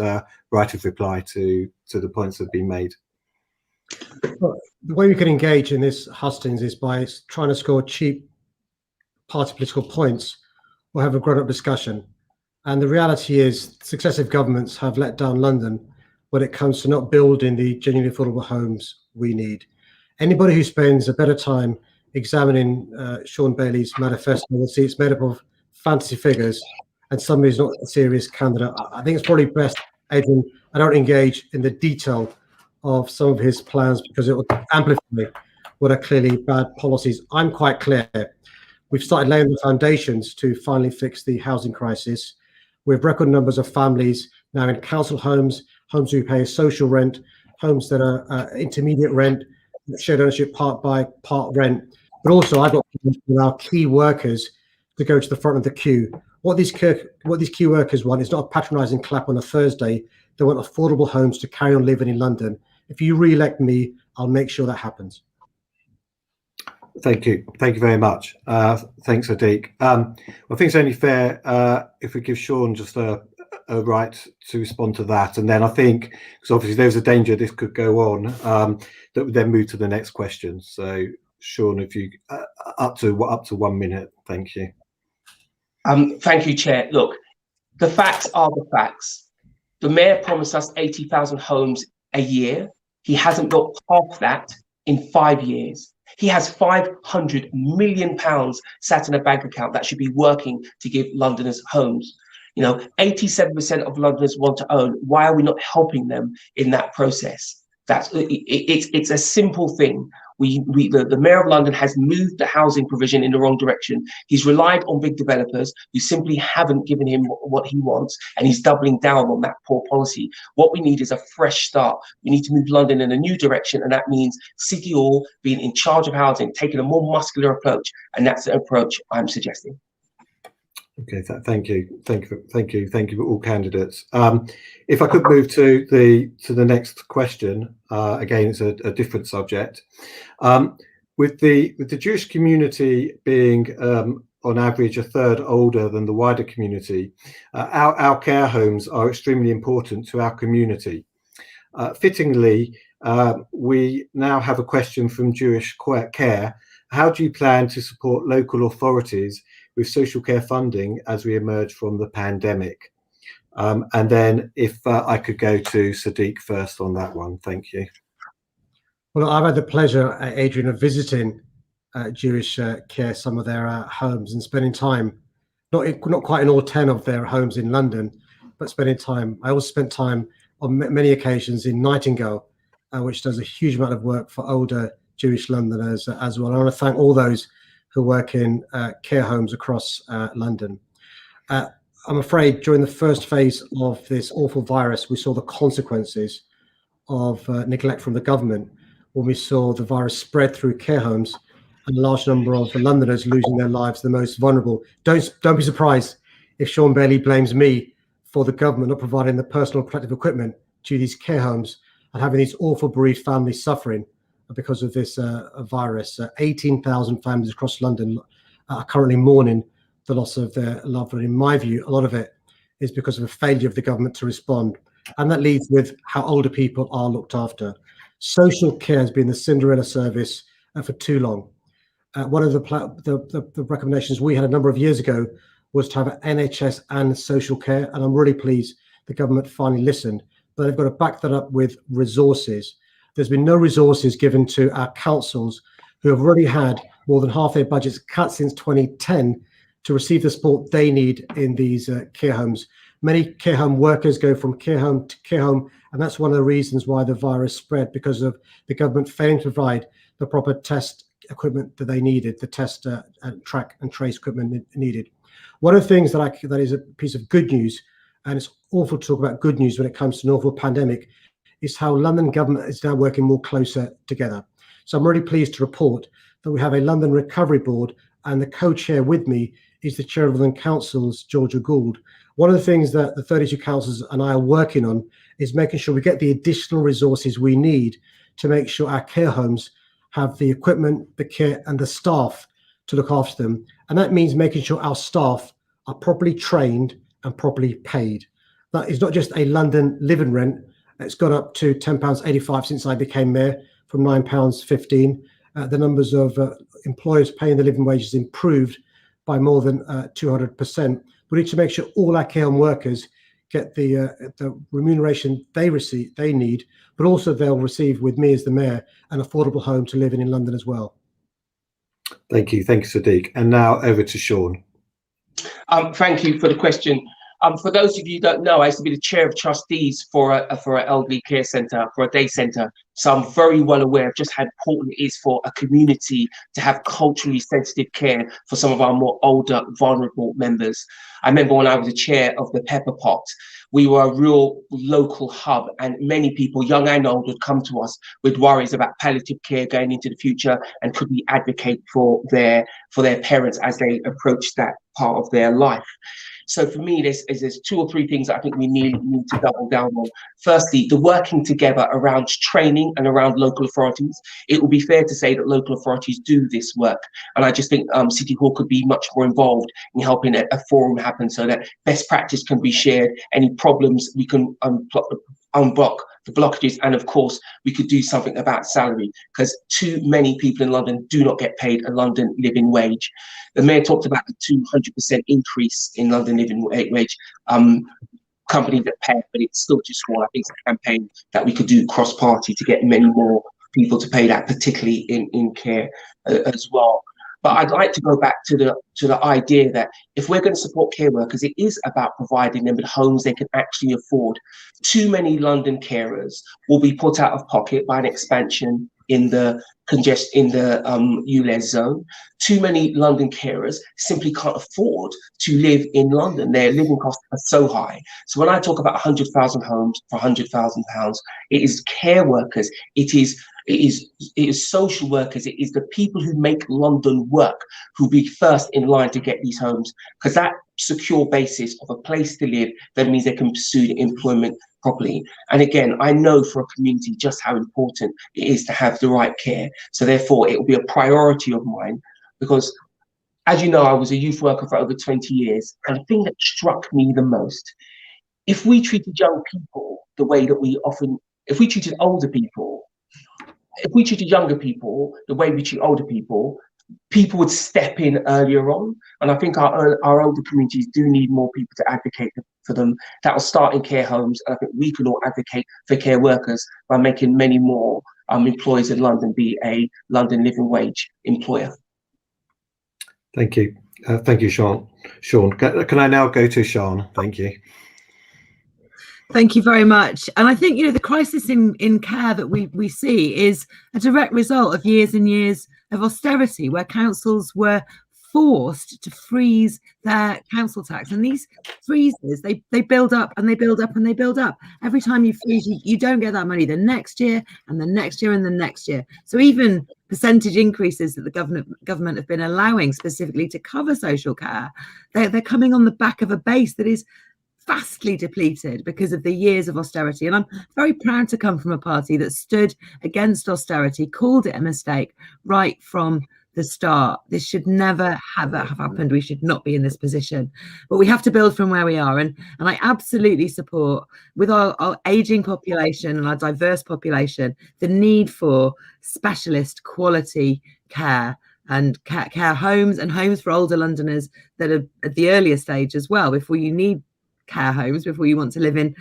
S1: right of reply to the points that have been made.
S4: Well, the way we can engage in this hustings is by trying to score cheap party political points or have a grown-up discussion. And the reality is successive governments have let down London when it comes to not building the genuinely affordable homes we need. Anybody who spends a better time examining Shaun Bailey's manifesto will see it's made up of fantasy figures and somebody who's not a serious candidate. I think it's probably best, Adrian, I don't engage in the detail of some of his plans because it will amplify what are clearly bad policies. I'm quite clear. We've started laying the foundations to finally fix the housing crisis. We have record numbers of families now in council homes, homes who pay social rent, homes that are intermediate rent, shared ownership, part by part rent. But also, I've got our key workers to go to the front of the queue. What these key workers want is not a patronising clap on a Thursday. They want affordable homes to carry on living in London. If you re-elect me, I'll make sure that happens.
S1: Thank you very much. Thanks, Sadiq. I think it's only fair if we give Sean just a right to respond to that, and then I think, because obviously there's a danger this could go on, that would then move to the next question. So, Sean, if you up to 1 minute, thank you.
S5: Thank you, Chair. Look, the facts are the facts. The Mayor promised us 80,000 homes a year. He hasn't built half that in 5 years. He has £500 million sat in a bank account that should be working to give Londoners homes. 87% of Londoners want to own. Why are we not helping them in that process? It's a simple thing. The Mayor of London has moved the housing provision in the wrong direction. He's relied on big developers who simply haven't given him what he wants, and he's doubling down on that poor policy. What we need is a fresh start. We need to move London in a new direction, and that means City Hall being in charge of housing, taking a more muscular approach, and that's the approach I'm suggesting.
S1: Okay, thank you for all candidates. If I could move to the next question, again, it's a different subject. With the Jewish community being on average a third older than the wider community, our care homes are extremely important to our community. Fittingly, we now have a question from Jewish Care. How do you plan to support local authorities with social care funding as we emerge from the pandemic? And then if I could go to Sadiq first on that one, thank you.
S4: Well, I've had the pleasure, Adrian, of visiting Jewish Care, some of their homes, and spending time, not quite in all 10 of their homes in London, but spending time. I also spent time on many occasions in Nightingale, which does a huge amount of work for older Jewish Londoners as well. I want to thank all those who work in care homes across London. I'm afraid during the first phase of this awful virus, we saw the consequences of neglect from the government when we saw the virus spread through care homes and a large number of Londoners losing their lives, the most vulnerable. Don't be surprised if Shaun Bailey blames me for the government not providing the personal protective equipment to these care homes and having these awful bereaved families suffering because of this virus. 18,000 families across London are currently mourning the loss of their loved one. In my view, a lot of it is because of a failure of the government to respond. And that leads with how older people are looked after. Social care has been the Cinderella service for too long. One of the recommendations we had a number of years ago was to have an NHS and social care. And I'm really pleased the government finally listened, but they've got to back that up with resources. There's been no resources given to our councils, who have already had more than half their budgets cut since 2010 to receive the support they need in these care homes. Many care home workers go from care home to care home, and that's one of the reasons why the virus spread, because of the government failing to provide the proper test equipment that they needed, the test and track and trace equipment needed. One of the things that is a piece of good news, and it's awful to talk about good news when it comes to an awful pandemic, is how London government is now working more closer together. So I'm really pleased to report that we have a London Recovery Board, and the co-chair with me is the chair of London Council's Georgia Gould. One of the things that the 32 councils and I are working on is making sure we get the additional resources we need to make sure our care homes have the equipment, the kit, and the staff to look after them. And that means making sure our staff are properly trained and properly paid. That is not just a London living rent. It's gone up to £10.85 since I became mayor, from £9.15. The numbers of employers paying the living wages improved by more than 200%. We need to make sure all our care home workers get the remuneration they need, but also they'll receive, with me as the mayor, an affordable home to live in London as well.
S1: Thank you, Sadiq. And now over to Shaun.
S5: Thank you for the question. For those of you who don't know, I used to be the chair of trustees for an elderly care centre, for a day centre. So I'm very well aware of just how important it is for a community to have culturally sensitive care for some of our more older, vulnerable members. I remember when I was the chair of the Pepper Pot, we were a real local hub, and many people, young and old, would come to us with worries about palliative care going into the future, and could we advocate for their parents as they approach that part of their life. So for me, there's two or three things that I think we need to double down on. Firstly, the working together around training and around local authorities. It will be fair to say that local authorities do this work. And I just think City Hall could be much more involved in helping a forum happen, so that best practice can be shared. Any problems, we can unblock the blockages, and of course we could do something about salary, because too many people in London do not get paid a London living wage. The mayor talked about the 200% increase in London living wage. Companies that pay, but it's still too small. I think it's a campaign that we could do cross-party to get many more people to pay that, particularly in care as well. But I'd like to go back to the idea that if we're going to support care workers, it is about providing them with homes they can actually afford. Too many London carers will be put out of pocket by an expansion in the ULEZ zone. Too many London carers simply can't afford to live in London. Their living costs are so high. So when I talk about 100,000 homes for £100,000, it is care workers, it is social workers, it is the people who make London work who'll be first in line to get these homes, because that secure basis of a place to live, that means they can pursue employment properly. And again, I know for a community just how important it is to have the right care. So therefore, it will be a priority of mine, because as you know, I was a youth worker for over 20 years. And the thing that struck me the most, if we treated young people the way that we often, if we treated older people, if we treated younger people the way we treat older people, people would step in earlier on. And I think our older communities do need more people to advocate for them. That will start in care homes. And I think we can all advocate for care workers by making many more employers in London be a London living wage employer.
S1: Thank you. Thank you, Shaun. Shaun, can I now go to Sian? Thank you.
S2: Thank you very much. And I think, the crisis in care that we see is a direct result of years and years of austerity, where councils were forced to freeze their council tax. And these freezes, they build up and they build up and they build up. Every time you freeze, you don't get that money the next year and the next year and the next year. So even percentage increases that the government have been allowing specifically to cover social care, they're coming on the back of a base that is vastly depleted because of the years of austerity. And I'm very proud to come from a party that stood against austerity, called it a mistake right from the start. This should never have happened. We should not be in this position, but we have to build from where we are. And I absolutely support, with our aging population and our diverse population, the need for specialist quality care and care homes, and homes for older Londoners that are at the earlier stage as well, before you need care homes, before you want to live in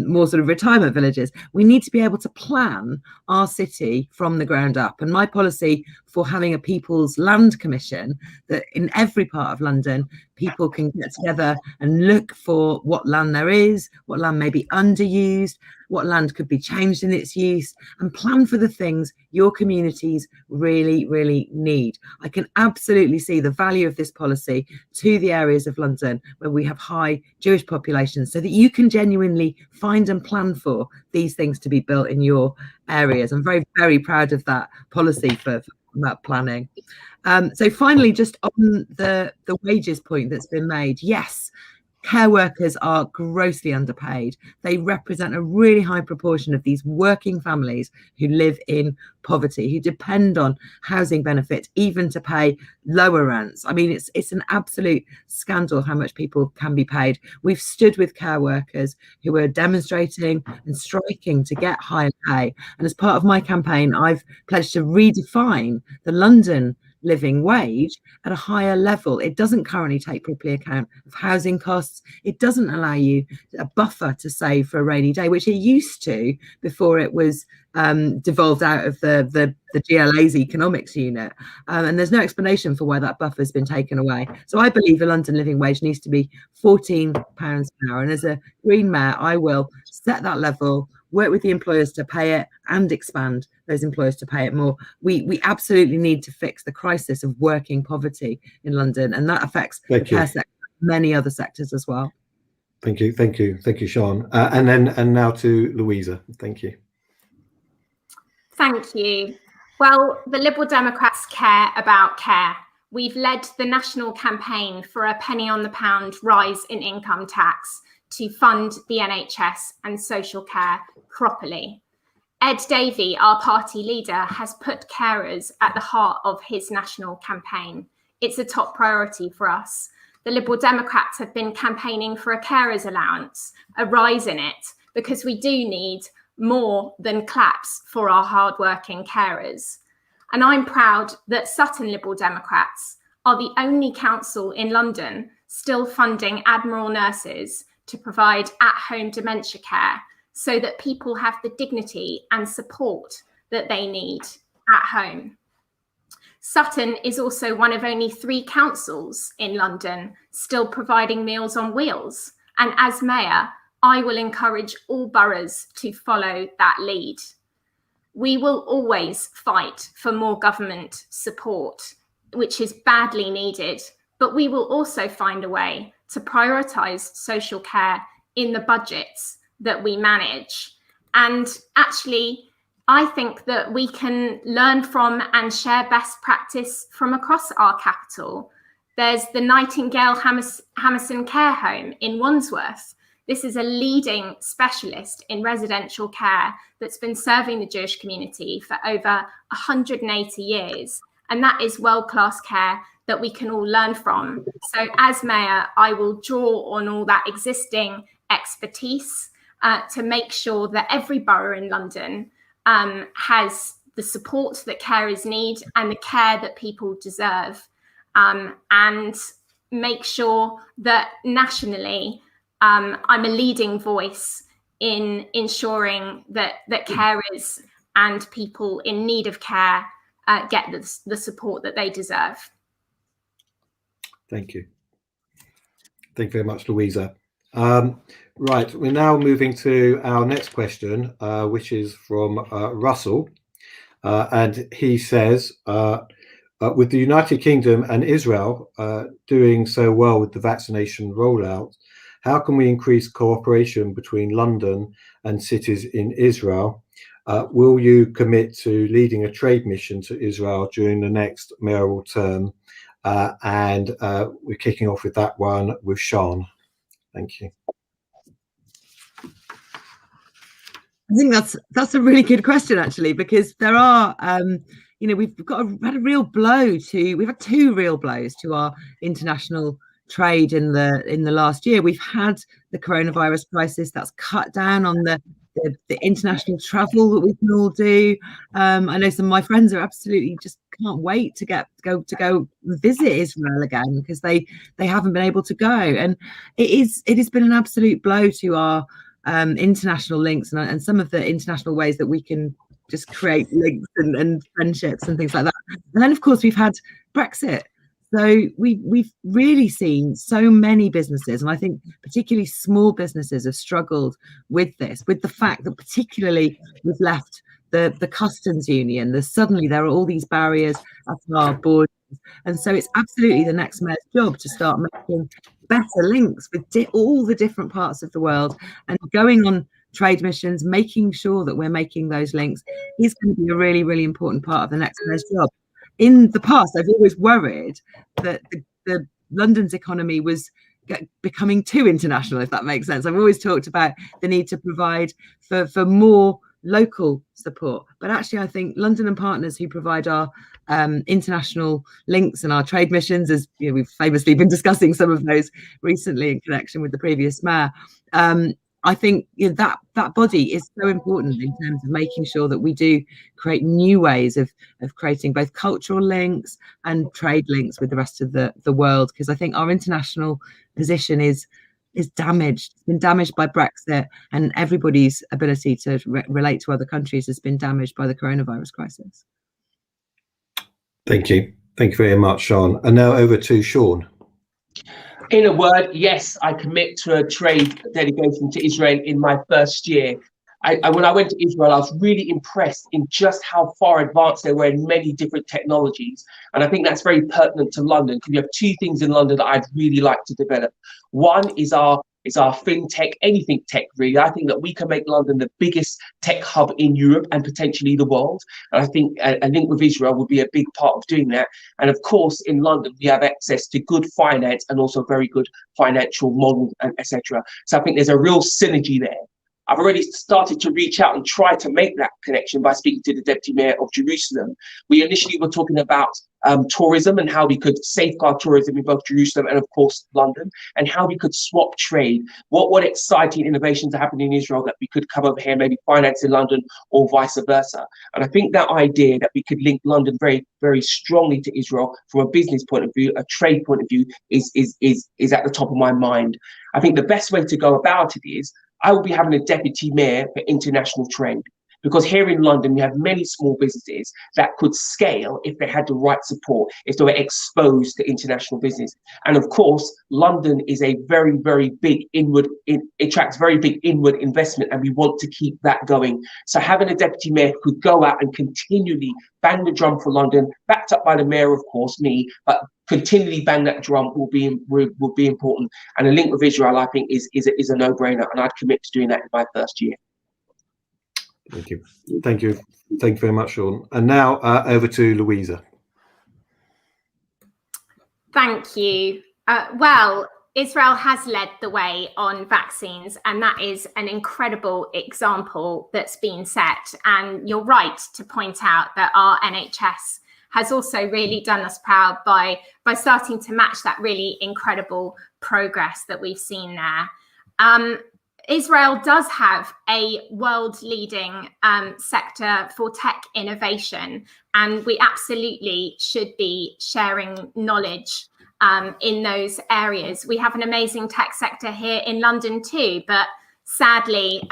S2: more sort of retirement villages. We need to be able to plan our city from the ground up. And my policy for having a People's Land Commission, that in every part of London, people can get together and look for what land there is, what land may be underused, what land could be changed in its use, and plan for the things your communities really, really need. I can absolutely see the value of this policy to the areas of London where we have high Jewish populations, so that you can genuinely find and plan for these things to be built in your areas. I'm very, very proud of that policy for that planning. So finally, just on the wages point that's been made, yes, care workers are grossly underpaid. They represent a really high proportion of these working families who live in poverty, who depend on housing benefits even to pay lower rents. I mean, it's an absolute scandal how much people can be paid. We've stood with care workers who are demonstrating and striking to get higher pay. And as part of my campaign, I've pledged to redefine the London living wage at a higher level. It doesn't currently take properly account of housing costs. It doesn't allow you a buffer to save for a rainy day, which it used to before it was devolved out of the GLA's economics unit. And there's no explanation for why that buffer has been taken away. So I believe the London living wage needs to be £14 an hour. And as a Green Mayor, I will set that level, work with the employers to pay it, and expand those employers to pay it more. We absolutely need to fix the crisis of working poverty in London, and that affects the care sector, many other sectors as well.
S1: Thank you, Sean. And now to Louisa. Thank you.
S3: Thank you. Well, the Liberal Democrats care about care. We've led the national campaign for a penny on the pound rise in income tax to fund the NHS and social care properly. Ed Davey, our party leader, has put carers at the heart of his national campaign. It's a top priority for us. The Liberal Democrats have been campaigning for a carers allowance, a rise in it, because we do need more than claps for our hardworking carers. And I'm proud that Sutton Liberal Democrats are the only council in London still funding Admiral nurses to provide at-home dementia care, so that people have the dignity and support that they need at home. Sutton is also one of only 3 councils in London still providing Meals on Wheels. And as Mayor, I will encourage all boroughs to follow that lead. We will always fight for more government support, which is badly needed, but we will also find a way to prioritise social care in the budgets that we manage. And actually, I think that we can learn from and share best practice from across our capital. There's the Nightingale Hammerson Care Home in Wandsworth. This is a leading specialist in residential care that's been serving the Jewish community for over 180 years. And that is world-class care that we can all learn from. So as Mayor, I will draw on all that existing expertise to make sure that every borough in London has the support that carers need and the care that people deserve, and make sure that nationally I'm a leading voice in ensuring that carers and people in need of care get the support that they deserve.
S1: Thank you. Thank you very much, Louisa. Right, we're now moving to our next question, which is from Russell. And he says, with the United Kingdom and Israel doing so well with the vaccination rollout, how can we increase cooperation between London and cities in Israel? Will you commit to leading a trade mission to Israel during the next mayoral term? And we're kicking off with that one with Sean. Thank you.
S2: I think that's a really good question, actually, because there are, we've had a real blow to, we've had 2 real blows to our international trade in the last year. We've had the coronavirus crisis that's cut down on the international travel that we can all do. I know some of my friends are absolutely just can't wait to go visit Israel again, because they haven't been able to go, and it has been an absolute blow to our international links and some of the international ways that we can just create links and friendships and things like that. And then of course we've had Brexit. So we've really seen so many businesses, and I think particularly small businesses have struggled with this, with the fact that particularly we've left the customs union. Suddenly there are all these barriers at our borders, and so it's absolutely the next mayor's job to start making better links with all the different parts of the world, and going on trade missions, making sure that we're making those links is going to be a really, really important part of the next mayor's job. In the past, I've always worried that the London's economy was becoming too international, if that makes sense. I've always talked about the need to provide for more local support, but actually I think London and partners who provide our international links and our trade missions, as you know, we've famously been discussing some of those recently in connection with the previous mayor, I think that body is so important in terms of making sure that we do create new ways of creating both cultural links and trade links with the rest of the world, because I think our international position is damaged. It's been damaged by Brexit, and everybody's ability to relate to other countries has been damaged by the coronavirus crisis.
S1: Thank you very much, Sean. And now over to Sean.
S5: In a word, yes, I commit to a trade delegation to Israel in my first year. When I went to Israel, I was really impressed in just how far advanced they were in many different technologies. And I think that's very pertinent to London, because we have two things in London that I'd really like to develop. One is our fintech, anything tech, really. I think that we can make London the biggest tech hub in Europe and potentially the world. And I think a link with Israel would be a big part of doing that. And of course, in London, we have access to good finance and also very good financial models, and etc. So I think there's a real synergy there. I've already started to reach out and try to make that connection by speaking to the Deputy Mayor of Jerusalem. We initially were talking about tourism and how we could safeguard tourism in both Jerusalem and, of course, London, and how we could swap trade. What exciting innovations are happening in Israel that we could come over here, maybe finance in London or vice versa. And I think that idea that we could link London very, very strongly to Israel from a business point of view, a trade point of view, is at the top of my mind. I think the best way to go about it is I will be having a deputy mayor for international trade, because here in London, we have many small businesses that could scale if they had the right support, if they were exposed to international business. And of course, London is a very, very big it attracts very big inward investment, and we want to keep that going. So having a deputy mayor who could go out and continually bang the drum for London, backed up by the mayor, of course, me, but continually bang that drum will be important. And a link with Israel, I think, is a no-brainer, and I'd commit to doing that in my first year.
S1: Thank you very much, Sean. And now over to Louisa.
S3: Thank you. Well, Israel has led the way on vaccines, and that is an incredible example that's been set. And you're right to point out that our NHS has also really done us proud by starting to match that really incredible progress that we've seen there. Israel does have a world-leading sector for tech innovation, and we absolutely should be sharing knowledge in those areas. We have an amazing tech sector here in London too, but sadly,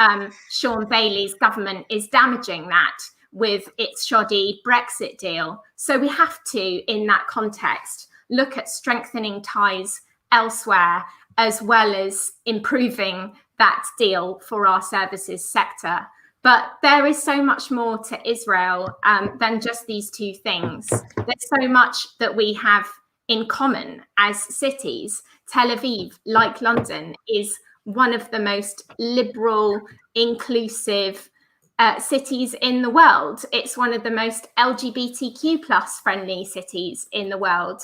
S3: Shaun Bailey's government is damaging that with its shoddy Brexit deal. So we have to, in that context, look at strengthening ties elsewhere, as well as improving that deal for our services sector. But there is so much more to Israel than just these two things. There's so much that we have in common as cities. Tel Aviv, like London, is one of the most liberal, inclusive cities in the world. It's one of the most LGBTQ plus friendly cities in the world,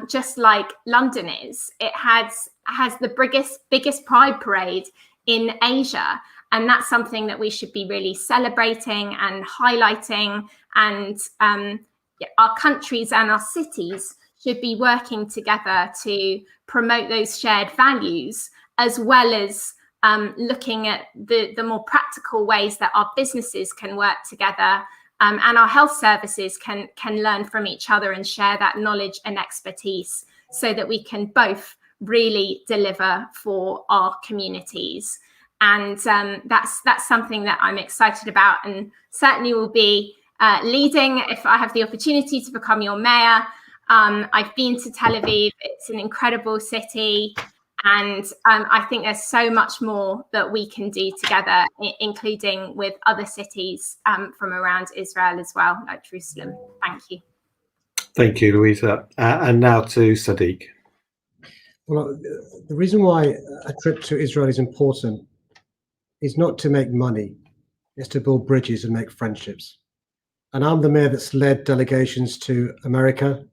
S3: just like London is. It has the biggest pride parade in Asia, and that's something that we should be really celebrating and highlighting, and our countries and our cities should be working together to promote those shared values, as well as looking at the more practical ways that our businesses can work together, and our health services can learn from each other and share that knowledge and expertise, so that we can both really deliver for our communities. And that's something that I'm excited about, and certainly will be leading if I have the opportunity to become your mayor. I've been to Tel Aviv. It's an incredible city. And I think there's so much more that we can do together, including with other cities from around Israel as well, like Jerusalem. Thank you.
S1: Thank you, Louisa. And now to Sadiq.
S4: Well, the reason why a trip to Israel is important is not to make money, it's to build bridges and make friendships. And I'm the mayor that's led delegations to America.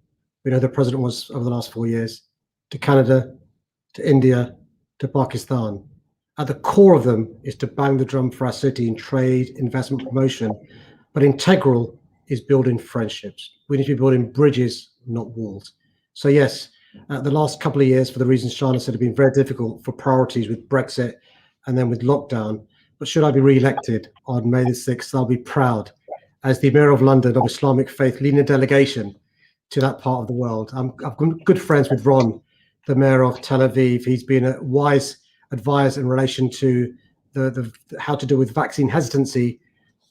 S4: We know the president was over the last 4 years, to Canada, to India, to Pakistan. At the core of them is to bang the drum for our city in trade, investment, promotion, but integral is building friendships. We need to be building bridges, not walls. So yes, the last couple of years, for the reasons Shana said, have been very difficult for priorities with Brexit and then with lockdown. But should I be re-elected on May the 6th, I'll be proud as the Mayor of London of Islamic faith leading a delegation to that part of the world. I've got good friends with Ron, the Mayor of Tel Aviv. He's been a wise advisor in relation to the how to deal with vaccine hesitancy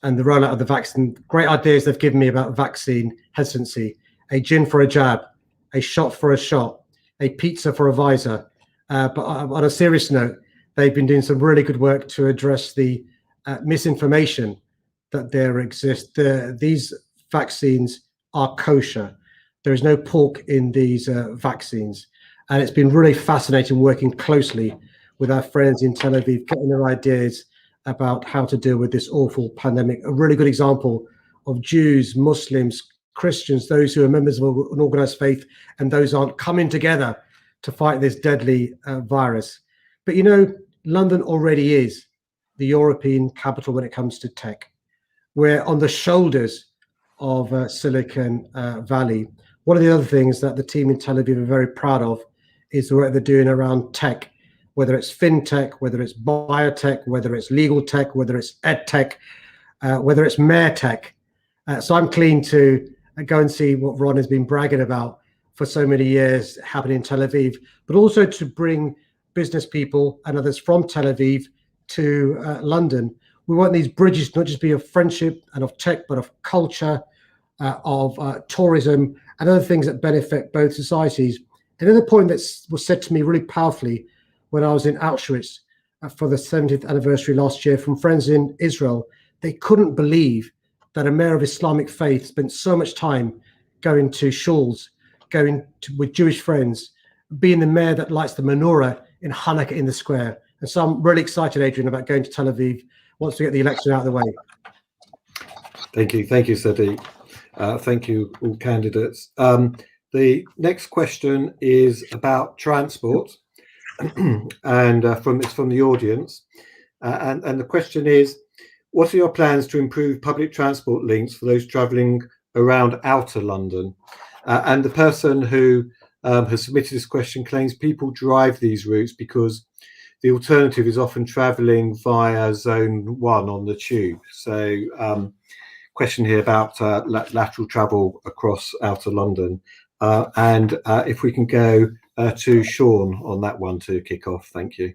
S4: and the rollout of the vaccine. Great ideas they've given me about vaccine hesitancy: a gin for a jab, a shot for a shot, a pizza for a visor. But on a serious note, they've been doing some really good work to address the misinformation that there exists. These vaccines are kosher. There is no pork in these vaccines. And it's been really fascinating working closely with our friends in Tel Aviv, getting their ideas about how to deal with this awful pandemic. A really good example of Jews, Muslims, Christians, those who are members of an organized faith, and those aren't coming together to fight this deadly virus. But you know, London already is the European capital when it comes to tech. We're on the shoulders of Silicon Valley. One of the other things that the team in Tel Aviv are very proud of is the work they're doing around tech, whether it's fintech, whether it's biotech, whether it's legal tech, whether it's ed tech, whether it's mayor tech. So I'm keen to go and see what Ron has been bragging about for so many years happening in Tel Aviv, but also to bring business people and others from Tel Aviv to London. We want these bridges to not just be of friendship and of tech, but of culture, of tourism, and other things that benefit both societies. Another point that was said to me really powerfully when I was in Auschwitz for the 70th anniversary last year from friends in Israel, they couldn't believe that a mayor of Islamic faith spent so much time going to shuls, with Jewish friends, being the mayor that lights the menorah in Hanukkah in the square. And so I'm really excited, Adrian, about going to Tel Aviv once we get the election out of the way.
S1: Thank you, Sadiq. Thank you, all candidates. The next question is about transport, and it's from the audience. And the question is, what are your plans to improve public transport links for those travelling around outer London? And the person who has submitted this question claims people drive these routes because the alternative is often travelling via Zone 1 on the tube. So question here about lateral travel across outer London. And if we can go to Shaun on that one to kick off. Thank you.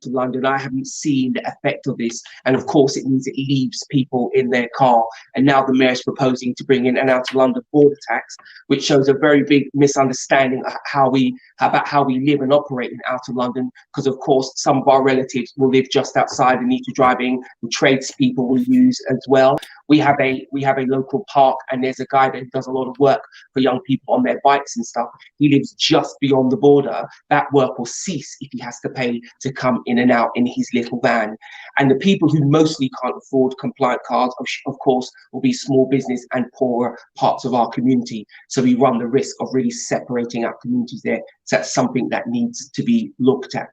S5: To London, I haven't seen the effect of this, and of course it means it leaves people in their car. And now the mayor is proposing to bring in an out of London border tax, which shows a very big misunderstanding of how we live and operate in outer London, because of course some of our relatives will live just outside and need to drive in. The tradespeople will use as well. We have a local park, and there's a guy that does a lot of work for young people on their bikes and stuff. He lives just beyond the border. That work will cease if he has to pay to come in and out in his little van. And the people who mostly can't afford compliant cars, of course, will be small business and poorer parts of our community. So we run the risk of really separating our communities there. So that's something that needs to be looked at.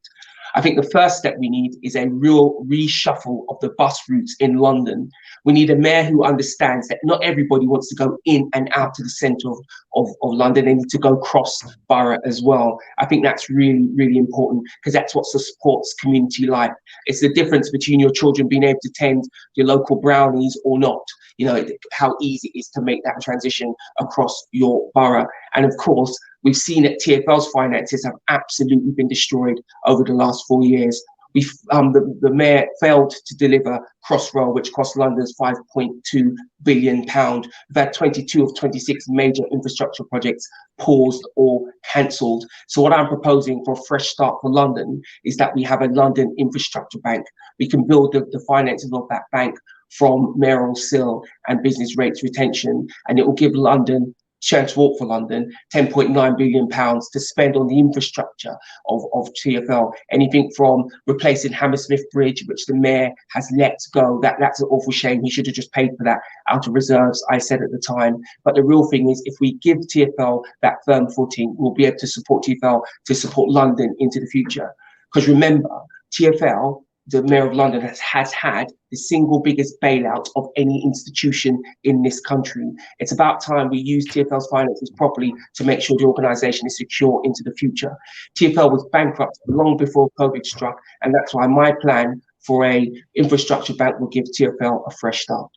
S5: I think the first step we need is a real reshuffle of the bus routes in London. We need a mayor who understands that not everybody wants to go in and out to the centre of London. They need to go cross borough as well. I think that's really, really important, because that's what supports community life. It's the difference between your children being able to attend your local brownies or not. You know, how easy it is to make that transition across your borough. And of course, We've seen that TfL's finances have absolutely been destroyed over the last 4 years. The mayor failed to deliver Crossrail, which cost London's £5.2 billion. We've had 22 of 26 major infrastructure projects paused or cancelled. So what I'm proposing for a fresh start for London is that we have a London infrastructure bank. We can build the finances of that bank from mayoral seal and business rates retention, and it will give London, Chance Walk for London, £10.9 billion to spend on the infrastructure of TfL. Anything from replacing Hammersmith Bridge, which the mayor has let go. That's an awful shame. He should have just paid for that out of reserves, I said at the time. But the real thing is, if we give TfL that firm footing, we'll be able to support TfL to support London into the future. Because remember, TfL, the Mayor of London, has had the single biggest bailout of any institution in this country. It's about time we use TfL's finances properly to make sure the organisation is secure into the future. TfL was bankrupt long before COVID struck, and that's why my plan for a infrastructure bank will give TfL a fresh start.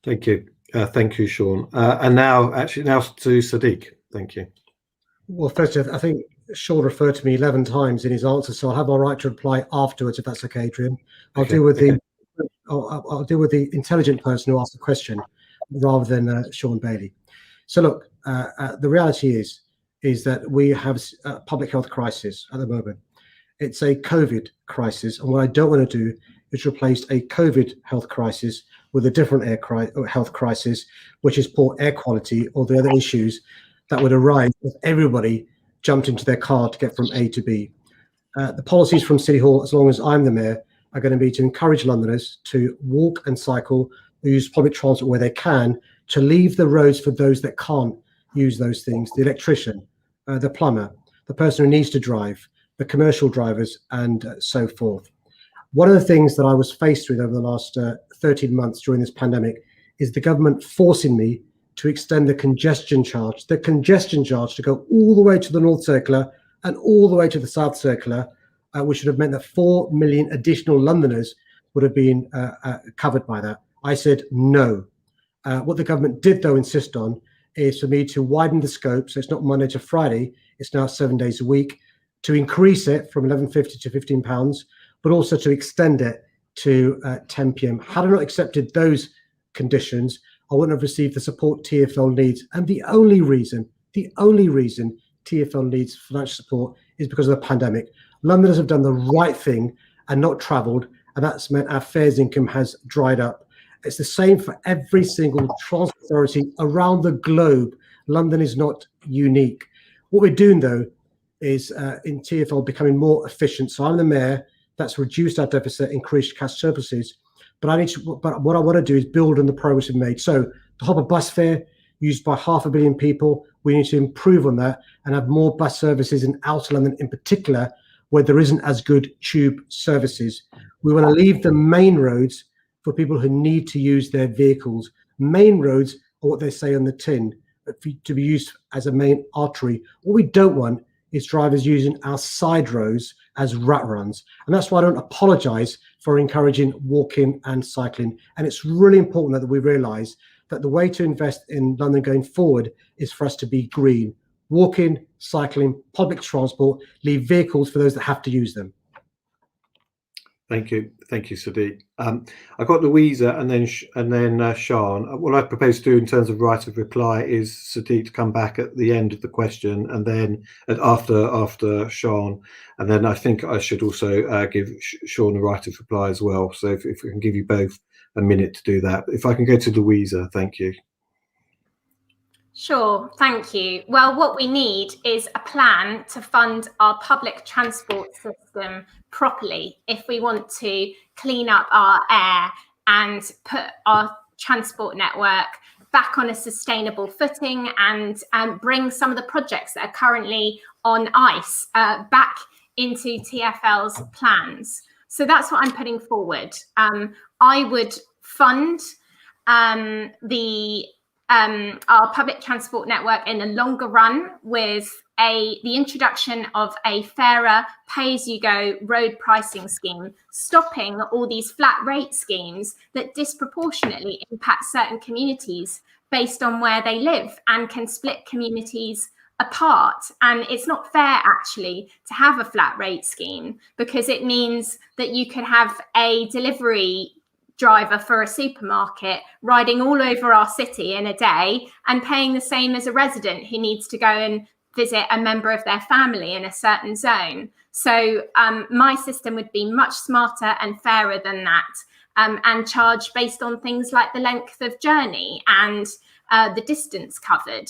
S1: Thank you. Thank you, Shaun. And now to Sadiq. Thank you.
S4: Well, first, I think Shaun referred to me 11 times in his answer, so I'll have my right to reply afterwards, if that's okay, Adrian. I'll deal with the intelligent person who asked the question rather than Shaun Bailey. So look, the reality is that we have a public health crisis at the moment. It's a COVID crisis, and what I don't want to do is replace a COVID health crisis with a different health crisis, which is poor air quality or the other issues that would arise if everybody jumped into their car to get from A to B. The policies from City Hall, as long as I'm the mayor, are going to be to encourage Londoners to walk and cycle, use public transport where they can, to leave the roads for those that can't use those things, the electrician, the plumber, the person who needs to drive, the commercial drivers, and so forth. One of the things that I was faced with over the last 13 months during this pandemic is the government forcing me to extend the congestion charge to go all the way to the North Circular and all the way to the South Circular, which would have meant that 4 million additional Londoners would have been covered by that. I said no. What the government did, though, insist on is for me to widen the scope, so it's not Monday to Friday, it's now 7 days a week, to increase it from £11.50 to £15, but also to extend it to 10 p.m. Had I not accepted those conditions, I wouldn't have received the support TfL needs. And the only reason TfL needs financial support is because of the pandemic. Londoners have done the right thing and not travelled, and that's meant our fares income has dried up. It's the same for every single transport authority around the globe. London is not unique. What we're doing, though, is in TfL becoming more efficient. So I'm the mayor. That's reduced our deficit, increased cash surpluses. But what I want to do is build on the progress we've made. So the Hopper bus fare used by 500 million people, we need to improve on that and have more bus services in outer London in particular, where there isn't as good tube services. We want to leave the main roads for people who need to use their vehicles. Main roads are what they say on the tin, to be used as a main artery. What we don't want is drivers using our side roads as rat runs. And that's why I don't apologise for encouraging walking and cycling. And it's really important that we realise that the way to invest in London going forward is for us to be green. Walking, cycling, public transport, leave vehicles for those that have to use them.
S1: Thank you, Sadiq. I've got Louisa and then Shaun. What I propose to do in terms of right of reply is Sadiq to come back at the end of the question, and then after Shaun, and then I think I should also give Shaun a right of reply as well. So if we can give you both a minute to do that. If I can go to Louisa, thank you.
S3: Sure, thank you. Well, what we need is a plan to fund our public transport system properly if we want to clean up our air and put our transport network back on a sustainable footing and bring some of the projects that are currently on ice back into TfL's plans. So that's what I'm putting forward. I would fund our public transport network in the longer run with the introduction of a fairer pay-as-you-go road pricing scheme, stopping all these flat rate schemes that disproportionately impact certain communities based on where they live and can split communities apart. And it's not fair, actually, to have a flat rate scheme, because it means that you could have a delivery driver for a supermarket riding all over our city in a day and paying the same as a resident who needs to go and visit a member of their family in a certain zone. So my system would be much smarter and fairer than that, and charge based on things like the length of journey and the distance covered.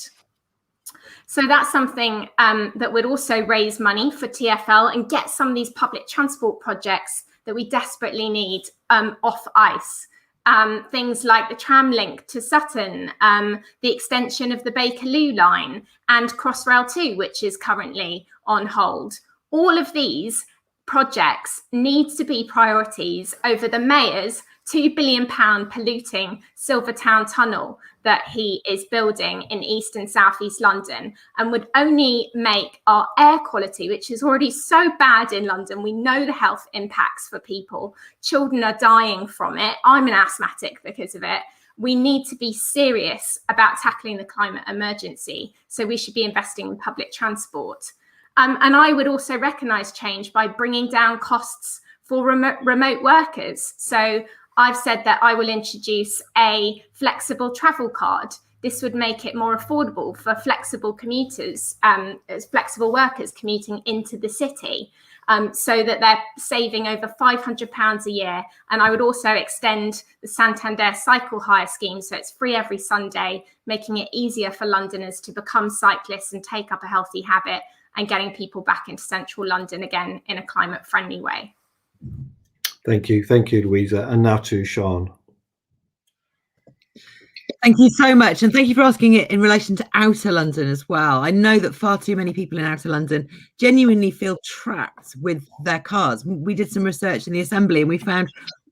S3: So that's something that would also raise money for TfL and get some of these public transport projects that we desperately need off ice. Things like the tram link to Sutton, the extension of the Bakerloo line, and Crossrail 2, which is currently on hold. All of these projects need to be priorities over the Mayor's £2 billion polluting Silvertown Tunnel that he is building in East and South East London, and would only make our air quality, which is already so bad in London. We know the health impacts for people. Children are dying from it. I'm an asthmatic because of it. We need to be serious about tackling the climate emergency. So we should be investing in public transport. And I would also recognise change by bringing down costs for remote workers. So I've said that I will introduce a flexible travel card. This would make it more affordable for flexible commuters, as flexible workers commuting into the city, so that they're saving over £500 a year. And I would also extend the Santander cycle hire scheme, so it's free every Sunday, making it easier for Londoners to become cyclists and take up a healthy habit, and getting people back into central London again in a climate-friendly way.
S1: Thank you, Louisa. And now to Sian.
S2: Thank you so much, and thank you for asking it in relation to Outer London as well. I know that far too many people in Outer London genuinely feel trapped with their cars. We did some research in the Assembly and we found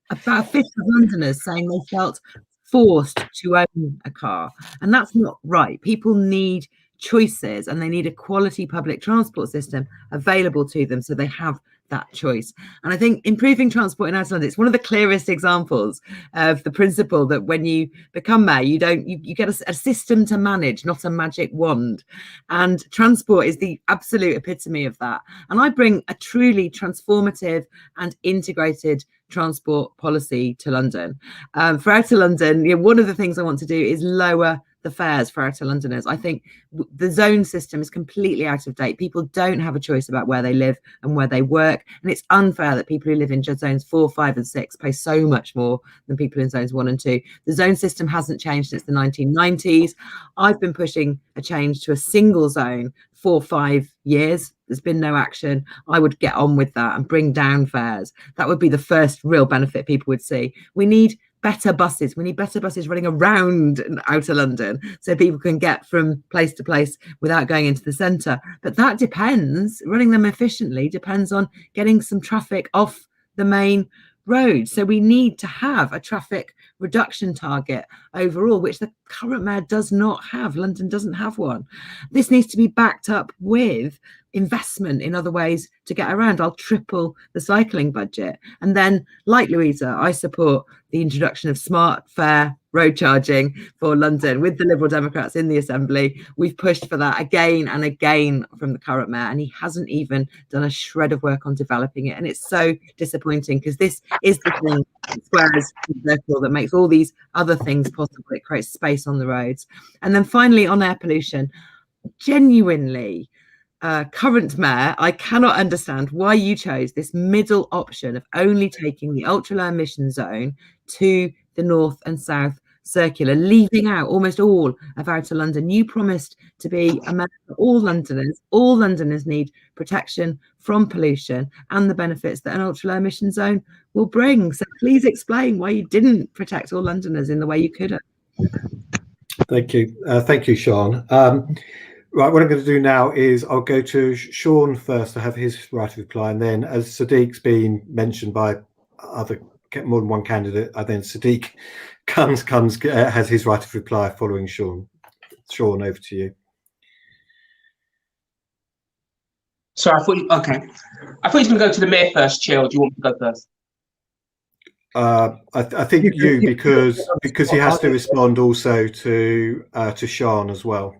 S2: about a fifth of Londoners saying they felt forced to own a car, and that's not right. People need choices and they need a quality public transport system available to them so they have that choice. And I think improving transport in Outer London, it's one of the clearest examples of the principle that when you become mayor, you get a system to manage, not a magic wand. And transport is the absolute epitome of that. And I bring a truly transformative and integrated transport policy to London. For Outer London, one of the things I want to do is lower the fares for Outer Londoners. I think the zone system is completely out of date. People don't have a choice about where they live and where they work. And it's unfair that people who live in zones 4, 5 and 6 pay so much more than people in zones 1 and 2. The zone system hasn't changed since the 1990s. I've been pushing a change to a single zone for 5 years. There's been no action. I would get on with that and bring down fares. That would be the first real benefit people would see. We need better buses. We need better buses running around Outer London so people can get from place to place without going into the centre. But that depends, running them efficiently depends on getting some traffic off the main road. So we need to have a traffic reduction target overall, which the current mayor does not have. London doesn't have one. This needs to be backed up with investment in other ways to get around. I'll triple the cycling budget. And then, like Louisa, I support the introduction of smart, fair road charging for London with the Liberal Democrats in the Assembly. We've pushed for that again and again from the current mayor, and he hasn't even done a shred of work on developing it. And it's so disappointing because this is the thing, whereas that makes all these other things possible. It creates space on the roads. And then finally, on air pollution, genuinely, current mayor, I cannot understand why you chose this middle option of only taking the ultra low emission zone to the north and south circular, leaving out almost all of Outer London. You promised to be a mayor for all Londoners. All Londoners need protection from pollution and the benefits that an ultra low emission zone will bring. So please explain why you didn't protect all Londoners in the way you could have.
S1: Thank you, Sian. Right, what I'm going to do now is I'll go to Sian first to have his right of reply, and then, as Sadiq's been mentioned by more than one candidate, then Sadiq has his right of reply following Sian. Sian, over to you.
S5: So I thought you were going to go to the mayor first, Chair, or do you want me to go first?
S1: I think you, because he has to respond also to Sian as well.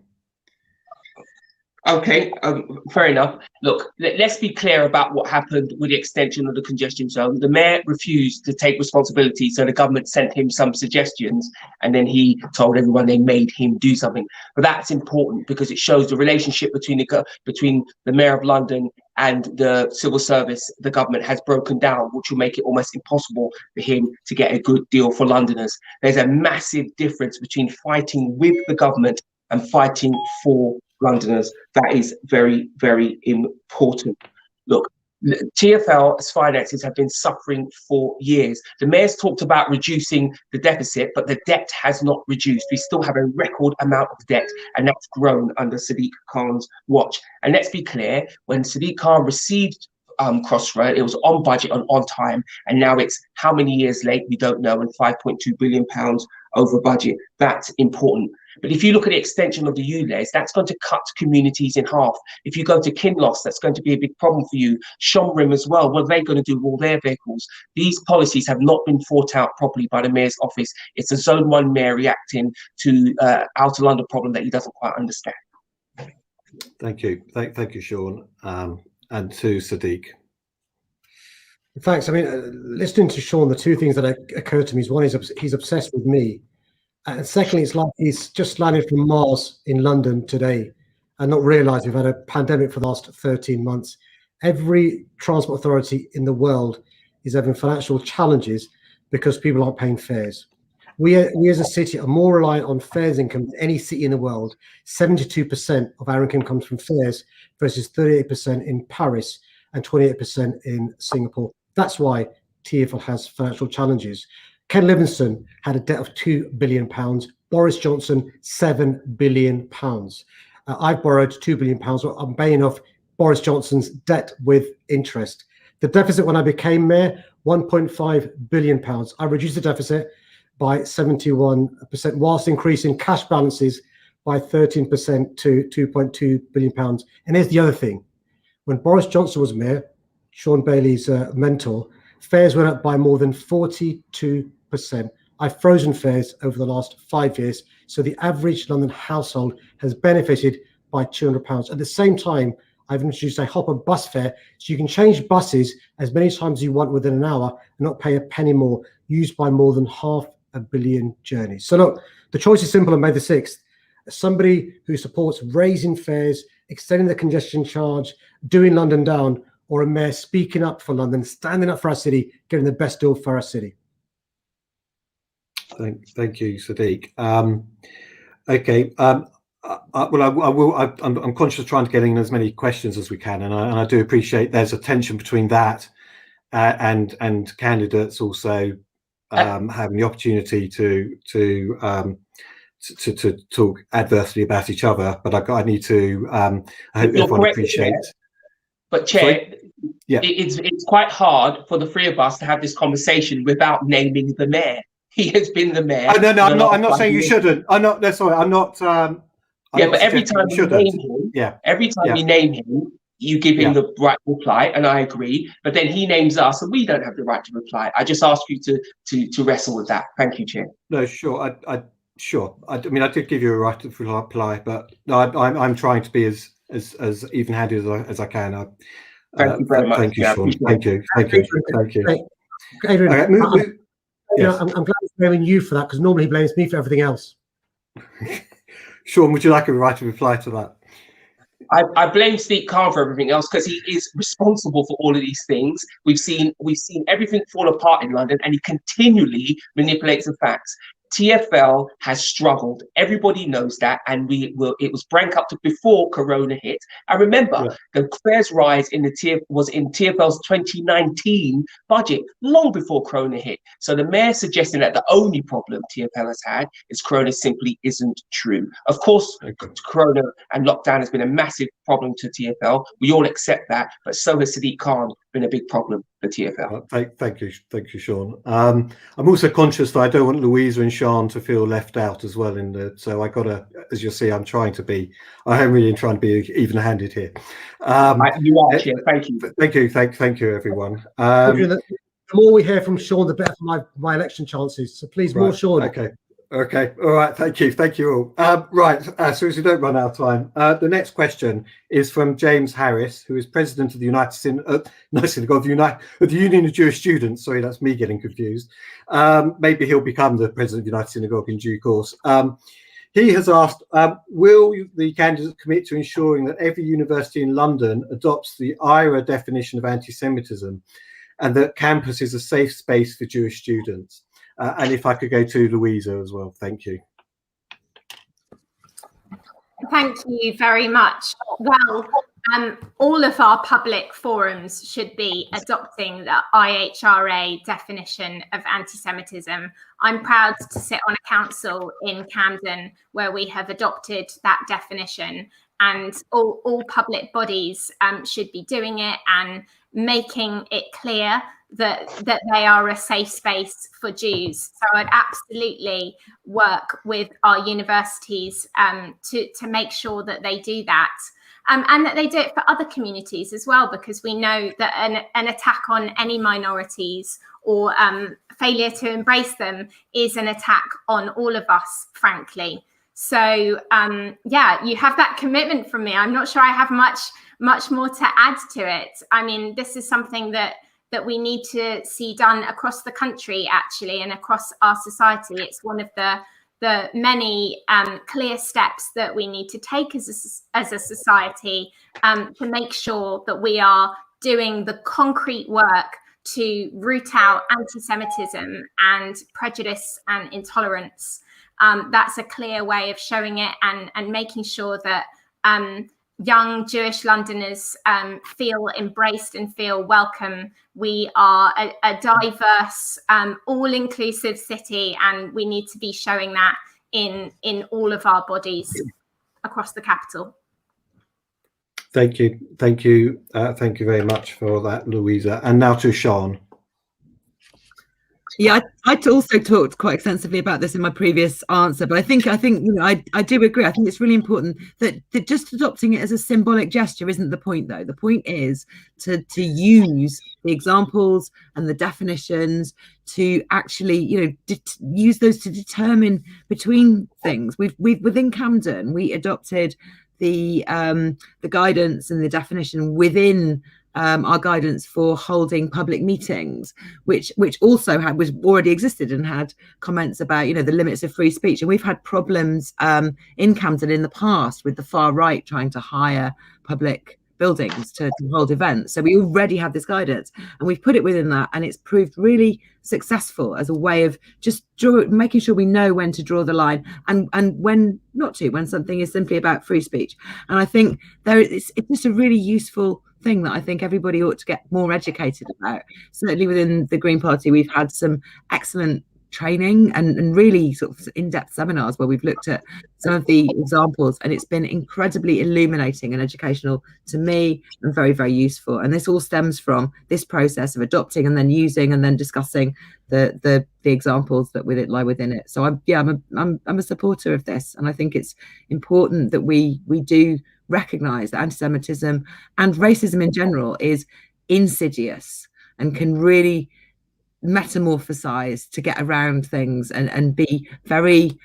S5: Okay, fair enough. Look, let's be clear about what happened with the extension of the congestion zone. The mayor refused to take responsibility, so the government sent him some suggestions, and then he told everyone they made him do something. But that's important because it shows the relationship between the Mayor of London and the civil service. The government has broken down, which will make it almost impossible for him to get a good deal for Londoners. There's a massive difference between fighting with the government and fighting for Londoners. That is very, very important. Look, TfL's finances have been suffering for years. The mayor's talked about reducing the deficit, but the debt has not reduced. We still have a record amount of debt, and that's grown under Sadiq Khan's watch. And let's be clear, when Sadiq Khan received Crossroad, it was on budget and on time, and now it's how many years late, we don't know, and £5.2 billion over budget. That's important. But if you look at the extension of the ULEZ, that's going to cut communities in half. If you go to Kinloss, that's going to be a big problem for you. Shomrim as well, what are they going to do with all their vehicles? These policies have not been thought out properly by the mayor's office. It's a Zone 1 mayor reacting to Outer London problem that he doesn't quite understand.
S1: Thank you. Thank you, Sean. And to Sadiq.
S4: Thanks. I mean, listening to Sean, the two things that occurred to me is one is he's obsessed with me. And secondly, it's like he's just landed from Mars in London today and not realised we've had a pandemic for the last 13 months. Every transport authority in the world is having financial challenges because people aren't paying fares. We as a city are more reliant on fares income than any city in the world. 72% of our income comes from fares versus 38% in Paris and 28% in Singapore. That's why TfL has financial challenges. Ken Livingstone had a debt of £2 billion. Boris Johnson, £7 billion. I've borrowed £2 billion. I'm paying off Boris Johnson's debt with interest. The deficit when I became mayor, £1.5 billion. I reduced the deficit by 71%, whilst increasing cash balances by 13% to £2.2 billion. And here's the other thing. When Boris Johnson was mayor, Shaun Bailey's mentor, fares went up by more than 42%. I've frozen fares over the last 5 years, so the average London household has benefited by £200. At the same time, I've introduced a hopper bus fare, so you can change buses as many times as you want within an hour and not pay a penny more, used by more than 500 million journeys. So look, the choice is simple on May the 6th. Somebody who supports raising fares, extending the congestion charge, doing London down, or a mayor speaking up for London, standing up for our city, getting the best deal for our city.
S1: Thank you, Sadiq. Okay. I'm conscious of trying to get in as many questions as we can, and I do appreciate there's a tension between that and candidates also having the opportunity to talk adversely about each other. But I need to. I hope everyone appreciates.
S5: But Chair, yeah, it's quite hard for the three of us to have this conversation without naming the mayor. He has been the mayor.
S1: Oh, no, I'm not saying you shouldn't. I'm not. That's all right. I'm not.
S5: But every time you name him, you name him, you give him the right to reply, and I agree. But then he names us, and we don't have the right to reply. I just ask you to wrestle with that. Thank you, Chair.
S1: No, sure. I mean, I did give you a right to reply, but no, I'm trying to be as even-handed as I can.
S5: Thank you very much.
S1: Thank you, Sean. Thank you.
S4: Adrian, I'm glad he's blaming you for that, because normally he blames me for everything else.
S1: Sean, would you like a right to reply to that?
S5: I blame Sadiq Khan for everything else because he is responsible for all of these things. We've seen everything fall apart in London, and he continually manipulates the facts. TfL has struggled. Everybody knows that, and it was bankrupt before Corona hit. I remember the fares rise was in TfL's 2019 budget, long before Corona hit. So the mayor suggesting that the only problem TfL has had is Corona simply isn't true. Of course, Corona and lockdown has been a massive problem to TfL. We all accept that, but so has Sadiq Khan been a big problem for TfL.
S1: Thank you, Sean. I'm also conscious that I don't want Louisa and Sean to feel left out as well. So I gotta, as you'll see, I am really trying to be even-handed here.
S5: You are, Chair. Thank you.
S1: Thank you, everyone.
S4: The more we hear from Sean, the better for my election chances. So please, more Sean.
S1: Okay. Okay, all right, thank you all. Right, so as we don't run out of time, the next question is from James Harris, who is president of the the Union of Jewish Students. Sorry, that's me getting confused. Maybe he'll become the president of the United Synagogue in due course. He has asked, will the candidates commit to ensuring that every university in London adopts the IRA definition of anti-Semitism and that campus is a safe space for Jewish students? And if I could go to Louisa as well, thank you.
S3: Thank you very much. Well, all of our public forums should be adopting the IHRA definition of anti-Semitism. I'm proud to sit on a council in Camden where we have adopted that definition, and all public bodies should be doing it and making it clear that they are a safe space for Jews. So I'd absolutely work with our universities to make sure that they do that. And that they do it for other communities as well, because we know that an attack on any minorities or failure to embrace them is an attack on all of us, frankly. So yeah, you have that commitment from me. I'm not sure I have much more to add to it. I mean, this is something that we need to see done across the country, actually, and across our society. It's one of the many clear steps that we need to take as a society to make sure that we are doing the concrete work to root out anti-Semitism and prejudice and intolerance. That's a clear way of showing it and making sure that young Jewish Londoners feel embraced and feel welcome. We are a diverse, all-inclusive city, and we need to be showing that in all of our bodies across the capital.
S1: Thank you very much for that, Louisa. And now to Shaun.
S2: Yeah, I also talked quite extensively about this in my previous answer, but I think you know, I do agree. I think it's really important that just adopting it as a symbolic gesture isn't the point, though. The point is to use the examples and the definitions to actually, you know, use those to determine between things. We've within Camden, we adopted the guidance and the definition within our guidance for holding public meetings, which also was already existed and had comments about, you know, the limits of free speech. And we've had problems in Camden in the past with the far right trying to hire public buildings to hold events. So we already had this guidance and we've put it within that, and it's proved really successful as a way of just making sure we know when to draw the line and when not to, when something is simply about free speech. And I think it's just a really useful thing that I think everybody ought to get more educated about. Certainly within the Green Party, we've had some excellent training and really sort of in-depth seminars where we've looked at some of the examples, and it's been incredibly illuminating and educational to me and very, very useful. And this all stems from this process of adopting and then using and then discussing the examples that lie within it. So I'm a supporter of this, and I think it's important that we do recognize that anti-Semitism and racism in general is insidious and can really metamorphosize to get around things and be very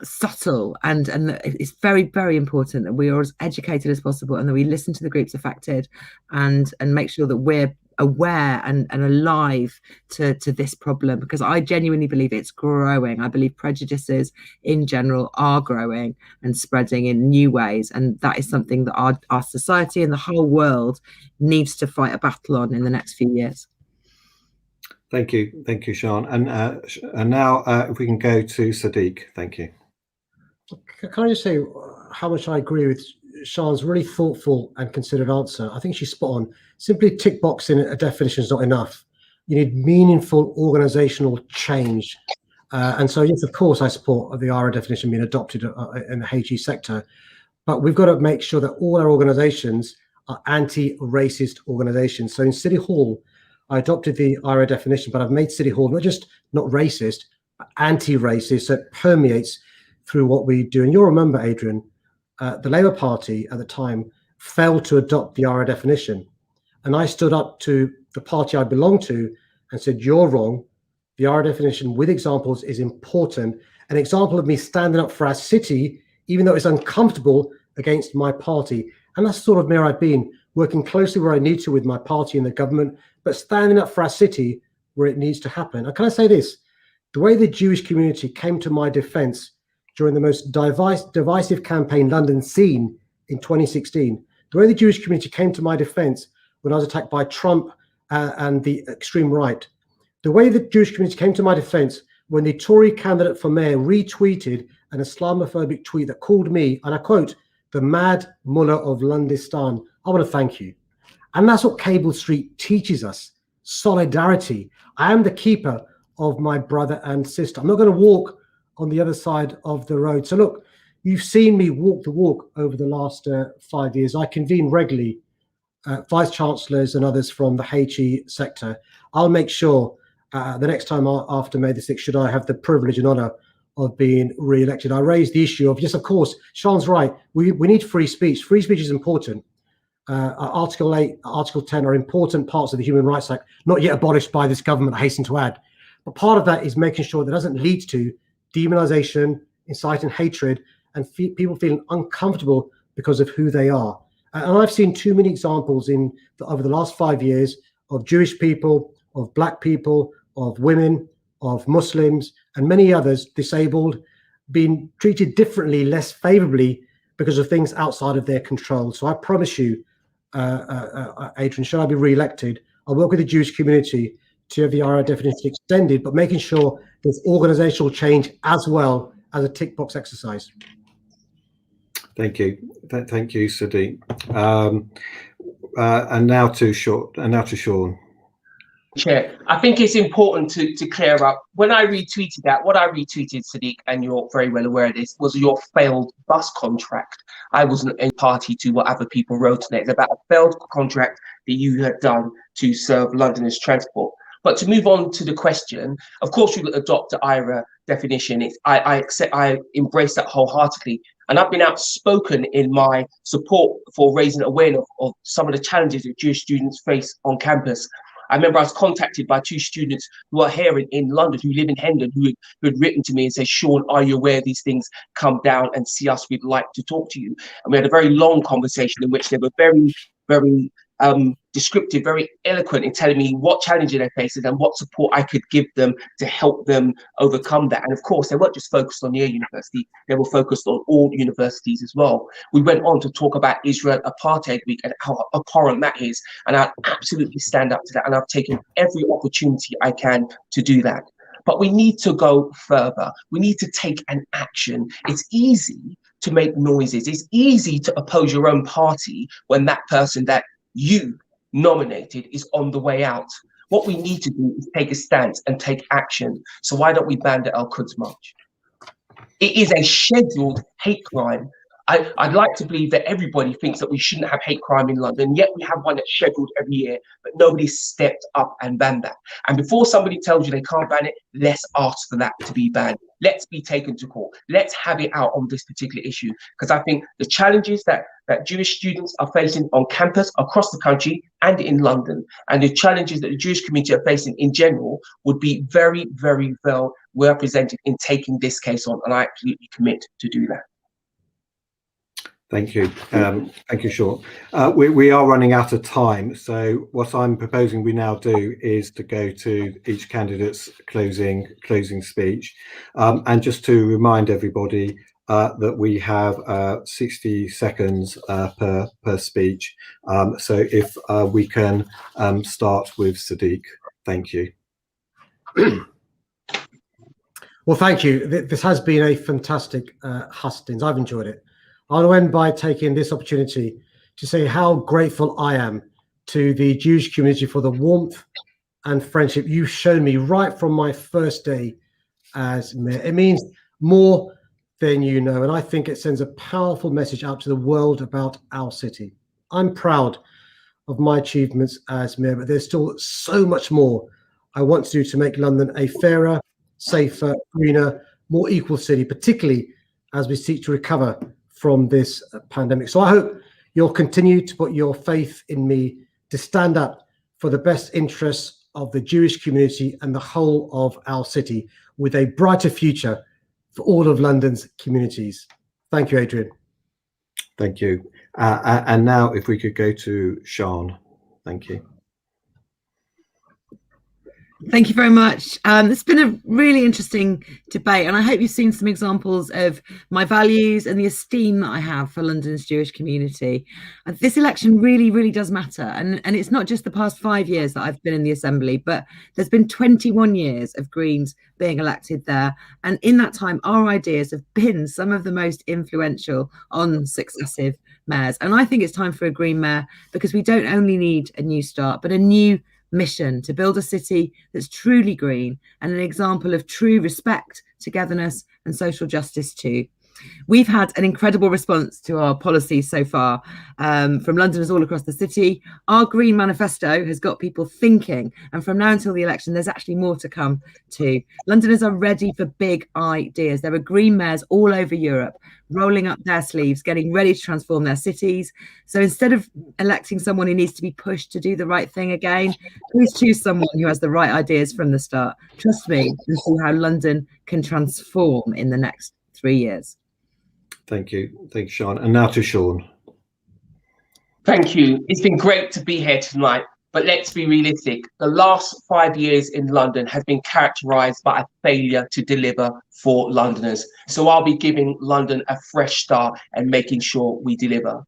S2: subtle, and it's very, very important that we are as educated as possible and that we listen to the groups affected and make sure that we're aware and alive to this problem, because I genuinely believe it's growing. I believe prejudices in general are growing and spreading in new ways, and that is something that our society and the whole world needs to fight a battle on in the next few years.
S1: Thank you, Shaun. And now if we can go to Sadiq. Thank you.
S4: Can I just say how much I agree with Shaun's really thoughtful and considered answer? I think she's spot on. Simply tick boxing a definition is not enough. You need meaningful organizational change. And so, yes, of course, I support the IRA definition being adopted in the HE sector, but we've got to make sure that all our organizations are anti-racist organizations. So in City Hall, I adopted the IRA definition, but I've made City Hall not racist, but anti-racist, so it permeates through what we do. And you'll remember, Adrian, the Labour Party at the time failed to adopt the IRA definition. And I stood up to the party I belong to and said, you're wrong. The IRA definition with examples is important. an example of me standing up for our city, even though it's uncomfortable, against my party. And that's the sort of mayor I've been, working closely where I need to with my party and the government, but standing up for our city where it needs to happen. And can I say this? The way the Jewish community came to my defense during the most divisive campaign London's seen in 2016, the way the Jewish community came to my defense when I was attacked by Trump and the extreme right, the way the Jewish community came to my defense when the Tory candidate for mayor retweeted an Islamophobic tweet that called me, and I quote, the mad mullah of Londistan. I want to thank you. And that's what Cable Street teaches us, solidarity. I am the keeper of my brother and sister. I'm not going to walk on the other side of the road. So look, you've seen me walk the walk over the last 5 years. I convene regularly vice chancellors and others from the HE sector. I'll make sure the next time after May the 6th, should I have the privilege and honor of being re-elected, I raised the issue of, yes, of course, Sean's right. We need free speech. Free speech is important. Article 8, Article 10 are important parts of the Human Rights Act, not yet abolished by this government, I hasten to add. But part of that is making sure that doesn't lead to demonization, inciting hatred, and people feeling uncomfortable because of who they are. And I've seen too many examples over the last 5 years of Jewish people, of Black people, of women, of Muslims, and many others, disabled, being treated differently, less favorably because of things outside of their control. So I promise you, Adrian, should I be re-elected, I'll work with the Jewish community to have the IRA definition extended, but making sure there's organizational change as well as a tick box exercise.
S1: Thank you. Thank you, Sadiq. And now to Sean.
S5: Chair, I think it's important to clear up. When I retweeted that, what I retweeted, Sadiq, and you're very well aware of this, was your failed bus contract. I wasn't a party to what other people wrote on it. It's about a failed contract that you had done to serve Londoners transport. But to move on to the question, of course, you adopt the IRA definition. I embrace that wholeheartedly. And I've been outspoken in my support for raising awareness of some of the challenges that Jewish students face on campus. I remember I was contacted by 2 students who are here in London, who live in Hendon, who had written to me and said, Sean, are you aware these things come down and see us? We'd like to talk to you. And we had a very long conversation in which they were very, very descriptive, very eloquent in telling me what challenges they faced and what support I could give them to help them overcome that. And of course, they weren't just focused on Yale University, they were focused on all universities as well. We went on to talk about Israel Apartheid Week and how abhorrent that is. And I absolutely stand up to that. And I've taken every opportunity I can to do that. But we need to go further. We need to take an action. It's easy to make noises. It's easy to oppose your own party when that person that you nominated is on the way out. What we need to do is take a stance and take action. So why don't we ban the Al-Quds March? It is a scheduled hate crime. I'd like to believe that everybody thinks that we shouldn't have hate crime in London, yet we have one that's scheduled every year, but nobody stepped up and banned that. And before somebody tells you they can't ban it, let's ask for that to be banned. Let's be taken to court. Let's have it out on this particular issue, because I think the challenges that Jewish students are facing on campus across the country and in London, and the challenges that the Jewish community are facing in general, would be very, very well represented in taking this case on, and I absolutely commit to do that.
S1: Thank you. Thank you, Sean. We are running out of time. So what I'm proposing we now do is to go to each candidate's closing speech. And just to remind everybody that we have 60 seconds per speech. So if we can start with Sadiq. Thank you.
S4: Well, thank you. This has been a fantastic hustings. I've enjoyed it. I'll end by taking this opportunity to say how grateful I am to the Jewish community for the warmth and friendship you've shown me right from my first day as mayor. It means more than you know, and I think it sends a powerful message out to the world about our city. I'm proud of my achievements as mayor, but there's still so much more I want to do to make London a fairer, safer, greener, more equal city, particularly as we seek to recover from this pandemic. So I hope you'll continue to put your faith in me to stand up for the best interests of the Jewish community and the whole of our city with a brighter future for all of London's communities. Thank you, Adrian.
S1: Thank you. And now if we could go to Sian. Thank you.
S2: Thank you very much. It's been a really interesting debate, and I hope you've seen some examples of my values and the esteem that I have for London's Jewish community. This election really, really does matter. And it's not just the past 5 years that I've been in the Assembly, but there's been 21 years of Greens being elected there. And in that time, our ideas have been some of the most influential on successive mayors. And I think it's time for a Green mayor, because we don't only need a new start, but a new mission to build a city that's truly green and an example of true respect, togetherness and social justice too. We've had an incredible response to our policies so far from Londoners all across the city. Our Green Manifesto has got people thinking, and from now until the election, there's actually more to come too. Londoners are ready for big ideas. There are Green mayors all over Europe rolling up their sleeves, getting ready to transform their cities. So instead of electing someone who needs to be pushed to do the right thing again, please choose someone who has the right ideas from the start. Trust me, and see how London can transform in the next 3 years.
S1: Thank you. Thank you, Sian. And now to Sian.
S5: Thank you. It's been great to be here tonight, but let's be realistic. The last 5 years in London has been characterised by a failure to deliver for Londoners. So I'll be giving London a fresh start and making sure we deliver.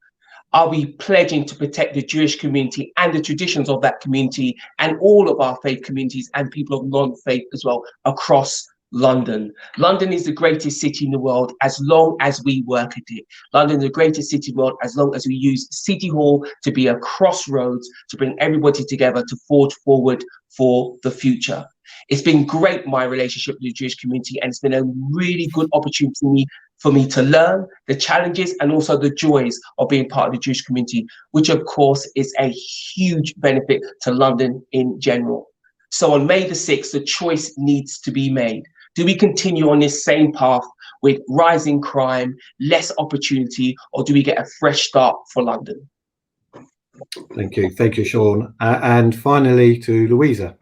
S5: I'll be pledging to protect the Jewish community and the traditions of that community and all of our faith communities and people of non-faith as well across London. London is the greatest city in the world as long as we work at it. London is the greatest city in the world as long as we use City Hall to be a crossroads to bring everybody together to forge forward for the future. It's been great, my relationship with the Jewish community, and it's been a really good opportunity for me to learn the challenges and also the joys of being part of the Jewish community, which of course is a huge benefit to London in general. So on May the 6th, the choice needs to be made. Do we continue on this same path with rising crime, less opportunity, or do we get a fresh start for London?
S1: Thank you. Thank you, Sian. And finally to Louisa.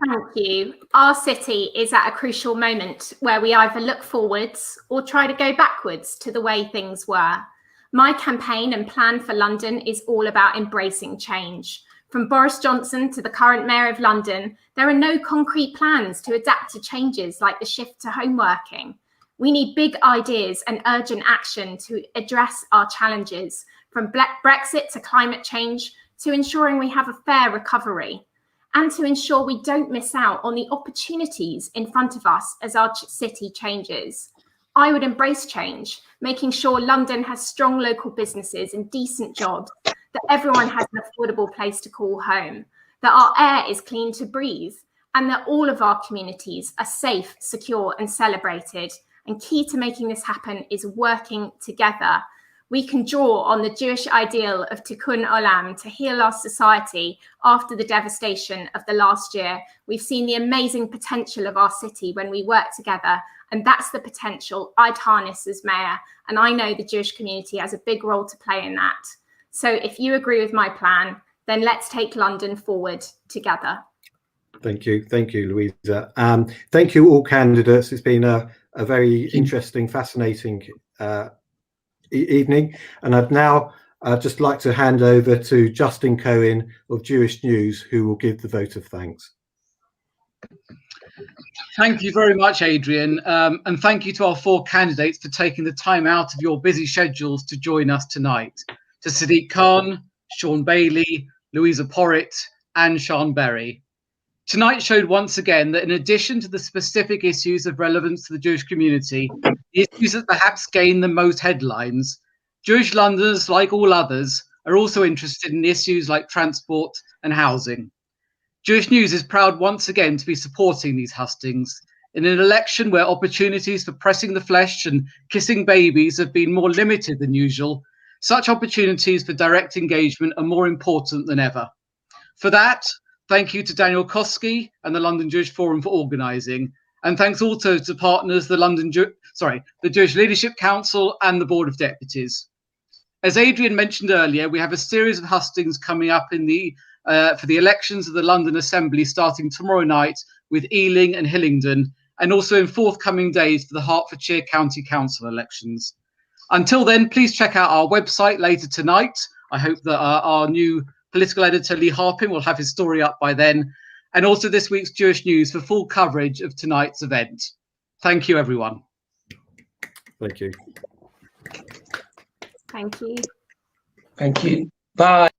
S3: Thank you. Our city is at a crucial moment where we either look forwards or try to go backwards to the way things were. My campaign and plan for London is all about embracing change. From Boris Johnson to the current Mayor of London, there are no concrete plans to adapt to changes like the shift to home working. We need big ideas and urgent action to address our challenges, from Brexit to climate change, to ensuring we have a fair recovery, and to ensure we don't miss out on the opportunities in front of us as our city changes. I would embrace change, making sure London has strong local businesses and decent jobs, that everyone has an affordable place to call home, that our air is clean to breathe, and that all of our communities are safe, secure, and celebrated. And key to making this happen is working together. We can draw on the Jewish ideal of tikkun olam to heal our society after the devastation of the last year. We've seen the amazing potential of our city when we work together, and that's the potential I'd harness as mayor. And I know the Jewish community has a big role to play in that. So if you agree with my plan, then let's take London forward together.
S1: Thank you. Thank you, Louisa. Thank you, all candidates. It's been a very interesting, fascinating evening. And I'd now just like to hand over to Justin Cohen of Jewish News, who will give the vote of thanks.
S6: Thank you very much, Adrian. And thank you to our 4 candidates for taking the time out of your busy schedules to join us tonight. To Sadiq Khan, Shaun Bailey, Luisa Porritt, and Shaun Bailey. Tonight showed once again that in addition to the specific issues of relevance to the Jewish community, the issues that perhaps gain the most headlines, Jewish Londoners, like all others, are also interested in issues like transport and housing. Jewish News is proud once again to be supporting these hustings in an election where opportunities for pressing the flesh and kissing babies have been more limited than usual. Such opportunities for direct engagement are more important than ever. For that, thank you to Daniel Koski and the London Jewish Forum for organising, and thanks also to partners, the Jewish Leadership Council and the Board of Deputies. As Adrian mentioned earlier, we have a series of hustings coming up in for the elections of the London Assembly starting tomorrow night with Ealing and Hillingdon, and also in forthcoming days for the Hertfordshire County Council elections. Until then, please check out our website later tonight. I hope that our new political editor, Lee Harpin, will have his story up by then, and also this week's Jewish News for full coverage of tonight's event. Thank you, everyone.
S1: Thank you.
S3: Thank you.
S5: Thank you. Bye.